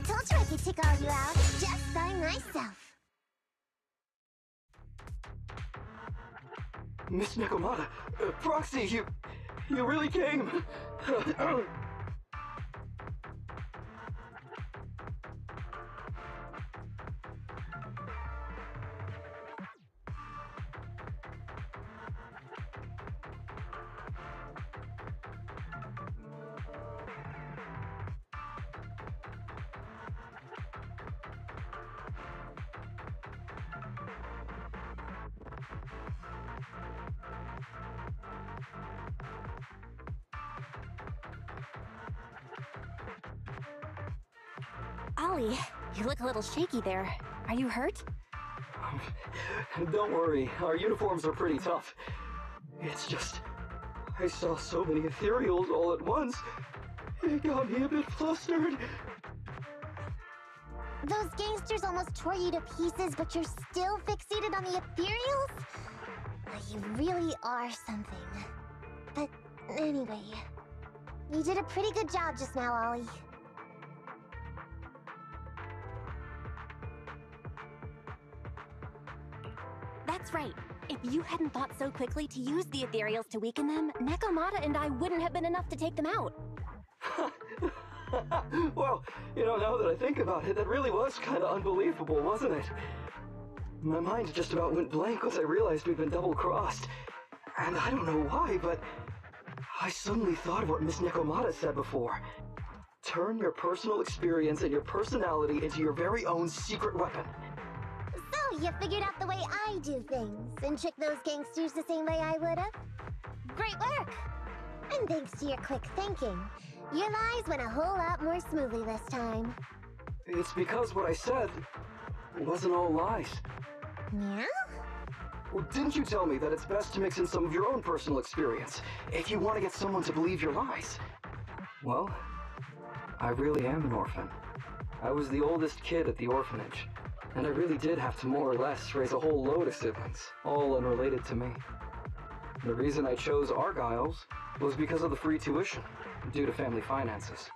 Speaker 1: Told you I could take all you out just by myself.
Speaker 6: Miss Nekomata, Proxy, you really came.
Speaker 3: Ollie, you look a little shaky there. Are you hurt?
Speaker 6: Don't worry, our uniforms are pretty tough. It's just, I saw so many ethereals all at once. It got me a bit flustered.
Speaker 1: Those gangsters almost tore you to pieces, but you're still fixated on the ethereals? You really are something. But anyway, you did a pretty good job just now, Ollie.
Speaker 3: That's right. If you hadn't thought so quickly to use the ethereals to weaken them, Nekomata and I wouldn't have been enough to take them out.
Speaker 6: Well, now that I think about it, that really was kind of unbelievable, wasn't it? My mind just about went blank once I realized we'd been double-crossed. And I don't know why, but I suddenly thought of what Miss Nekomata said before. Turn your personal experience and your personality into your very own secret weapon.
Speaker 1: So, you figured out the way I do things, and tricked those gangsters the same way I would've? Great work! And thanks to your quick thinking, your lies went a whole lot more smoothly this time.
Speaker 6: It's because what I said wasn't all lies.
Speaker 1: Yeah?
Speaker 6: Well, didn't you tell me that it's best to mix in some of your own personal experience if you want to get someone to believe your lies? Well, I really am an orphan. I was the oldest kid at the orphanage, and I really did have to more or less raise a whole load of siblings, all unrelated to me. The reason I chose Argyle's was because of the free tuition, due to family finances.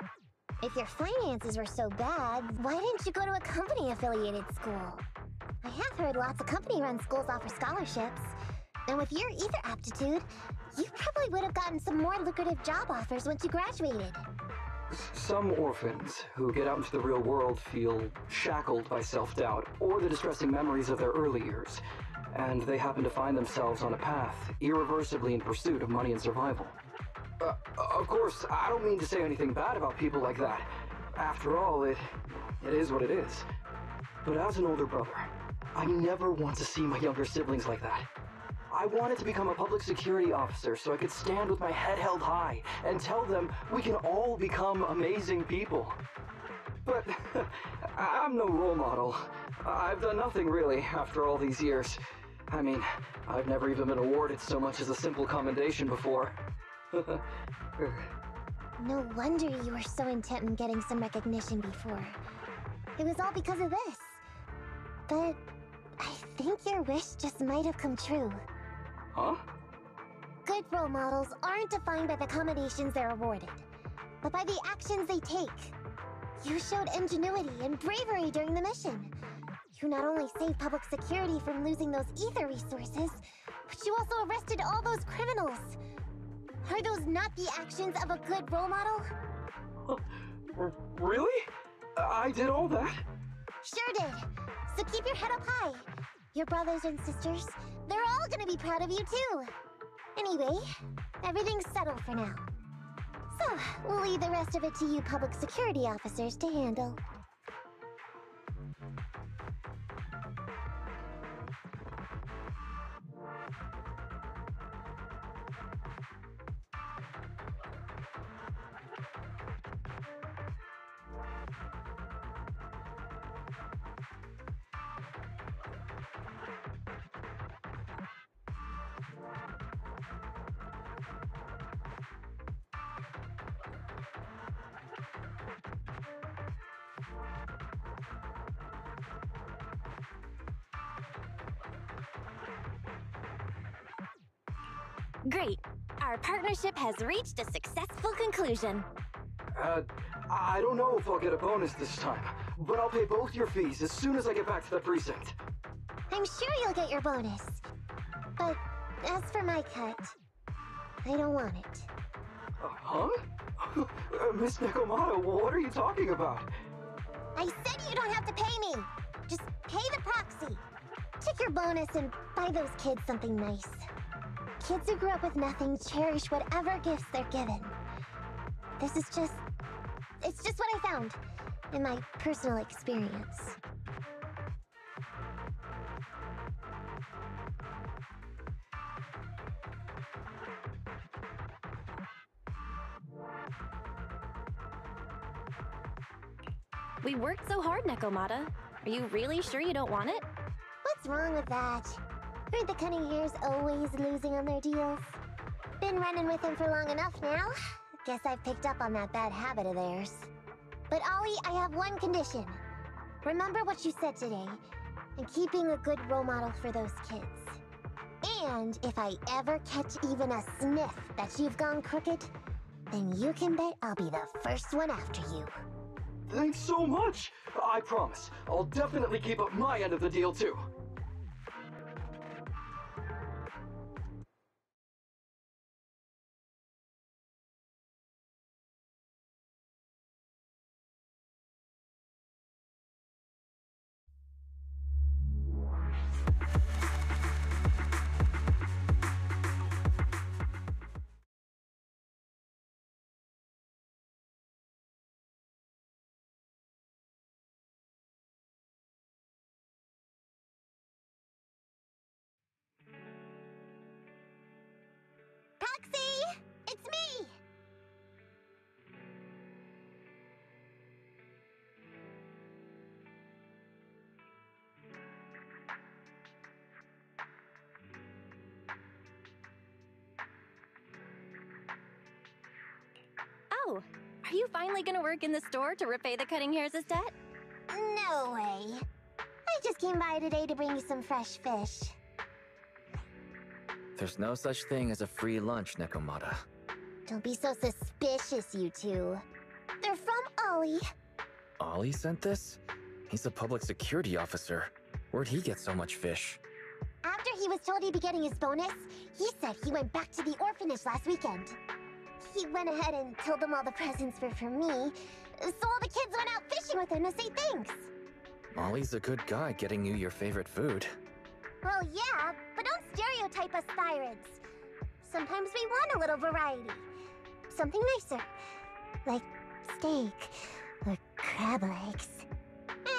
Speaker 1: If your finances were so bad, why didn't you go to a company-affiliated school? I have heard lots of company-run schools offer scholarships. And with your ether aptitude, you probably would have gotten some more lucrative job offers once you graduated.
Speaker 6: Some orphans who get out into the real world feel shackled by self-doubt or the distressing memories of their early years, and they happen to find themselves on a path irreversibly in pursuit of money and survival. Of course, I don't mean to say anything bad about people like that. After all, it is what it is. But as an older brother, I never want to see my younger siblings like that. I wanted to become a public security officer so I could stand with my head held high and tell them we can all become amazing people. But I'm no role model. I've done nothing really after all these years. I mean, I've never even been awarded so much as a simple commendation before.
Speaker 1: No wonder you were so intent on getting some recognition before. It was all because of this. But I think your wish just might have come true.
Speaker 6: Huh?
Speaker 1: Good role models aren't defined by the accommodations they're awarded, but by the actions they take. You showed ingenuity and bravery during the mission. You not only saved public security from losing those ether resources, but you also arrested all those criminals. Are those not the actions of a good role model?
Speaker 6: Really? I did all that?
Speaker 1: Sure did. So keep your head up high. Your brothers and sisters, they're all gonna be proud of you too. Anyway, everything's settled for now. So, we'll leave the rest of it to you public security officers to handle.
Speaker 3: Great. Our partnership has reached a successful conclusion.
Speaker 6: I don't know if I'll get a bonus this time, but I'll pay both your fees as soon as I get back to the precinct.
Speaker 1: I'm sure you'll get your bonus. But as for my cut, I don't want it.
Speaker 6: Huh? Miss Nekomata, what are you talking about?
Speaker 1: I said you don't have to pay me! Just pay the proxy. Take your bonus and buy those kids something nice. Kids who grew up with nothing cherish whatever gifts they're given. This is just... it's just what I found in my personal experience.
Speaker 3: We worked so hard, Nekomata. Are you really sure you don't want it?
Speaker 1: What's wrong with that? Aren't the cunning hairs always losing on their deals? Been running with him for long enough now. Guess I've picked up on that bad habit of theirs. But Ollie, I have one condition. Remember what you said today, and keep being a good role model for those kids. And if I ever catch even a sniff that you've gone crooked, then you can bet I'll be the first one after you.
Speaker 6: Thanks so much! I promise, I'll definitely keep up my end of the deal too.
Speaker 3: Are you finally gonna work in the store to repay the Cutting Hair's debt?
Speaker 1: No way. I just came by today to bring you some fresh fish.
Speaker 2: There's no such thing as a free lunch, Nekomata.
Speaker 1: Don't be so suspicious, you two. They're from Ollie.
Speaker 2: Ollie sent this? He's a public security officer. Where'd he get so much fish?
Speaker 1: After he was told he'd be getting his bonus, he said he went back to the orphanage last weekend. He went ahead and told them all the presents were for me, so all the kids went out fishing with him to say thanks.
Speaker 2: Ollie's a good guy getting you your favorite food.
Speaker 1: Well, yeah, but don't stereotype us Sirens. Sometimes we want a little variety. Something nicer. Like steak or crab legs.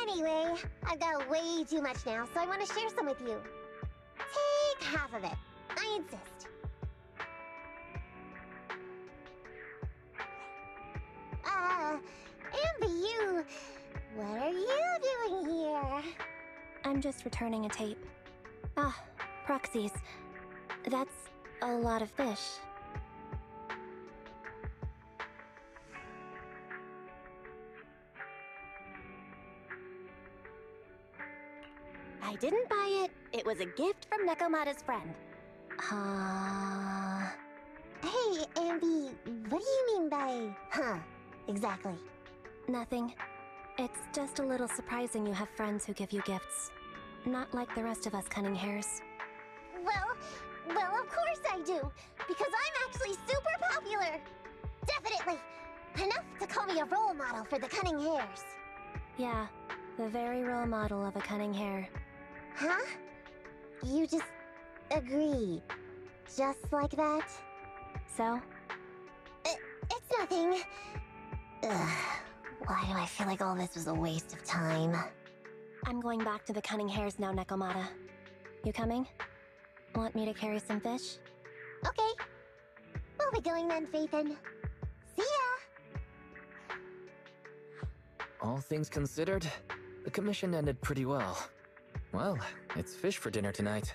Speaker 1: Anyway, I've got way too much now, so I want to share some with you. Take half of it. I insist. Ambi, what are you doing here?
Speaker 10: I'm just returning a tape. Ah, proxies. That's a lot of fish.
Speaker 3: I didn't buy it. It was a gift from Nekomata's friend.
Speaker 1: Hey, Ambi, what do you mean by, exactly?
Speaker 10: Nothing. It's just a little surprising you have friends who give you gifts. Not like the rest of us Cunning Hairs.
Speaker 1: Well, of course I do, because I'm actually super popular. Definitely. Enough to call me a role model for the Cunning Hairs.
Speaker 10: Yeah, the very role model of a Cunning Hair.
Speaker 1: Huh? You just agree. Just like that?
Speaker 10: So?
Speaker 1: It's nothing. Ugh. Why do I feel like all this was a waste of time?
Speaker 10: I'm going back to the Cunning Hairs now, Nekomata. You coming? Want me to carry some fish?
Speaker 1: Okay. We'll be going then, Phaethon. See ya!
Speaker 2: All things considered, the commission ended pretty well. Well, it's fish for dinner tonight.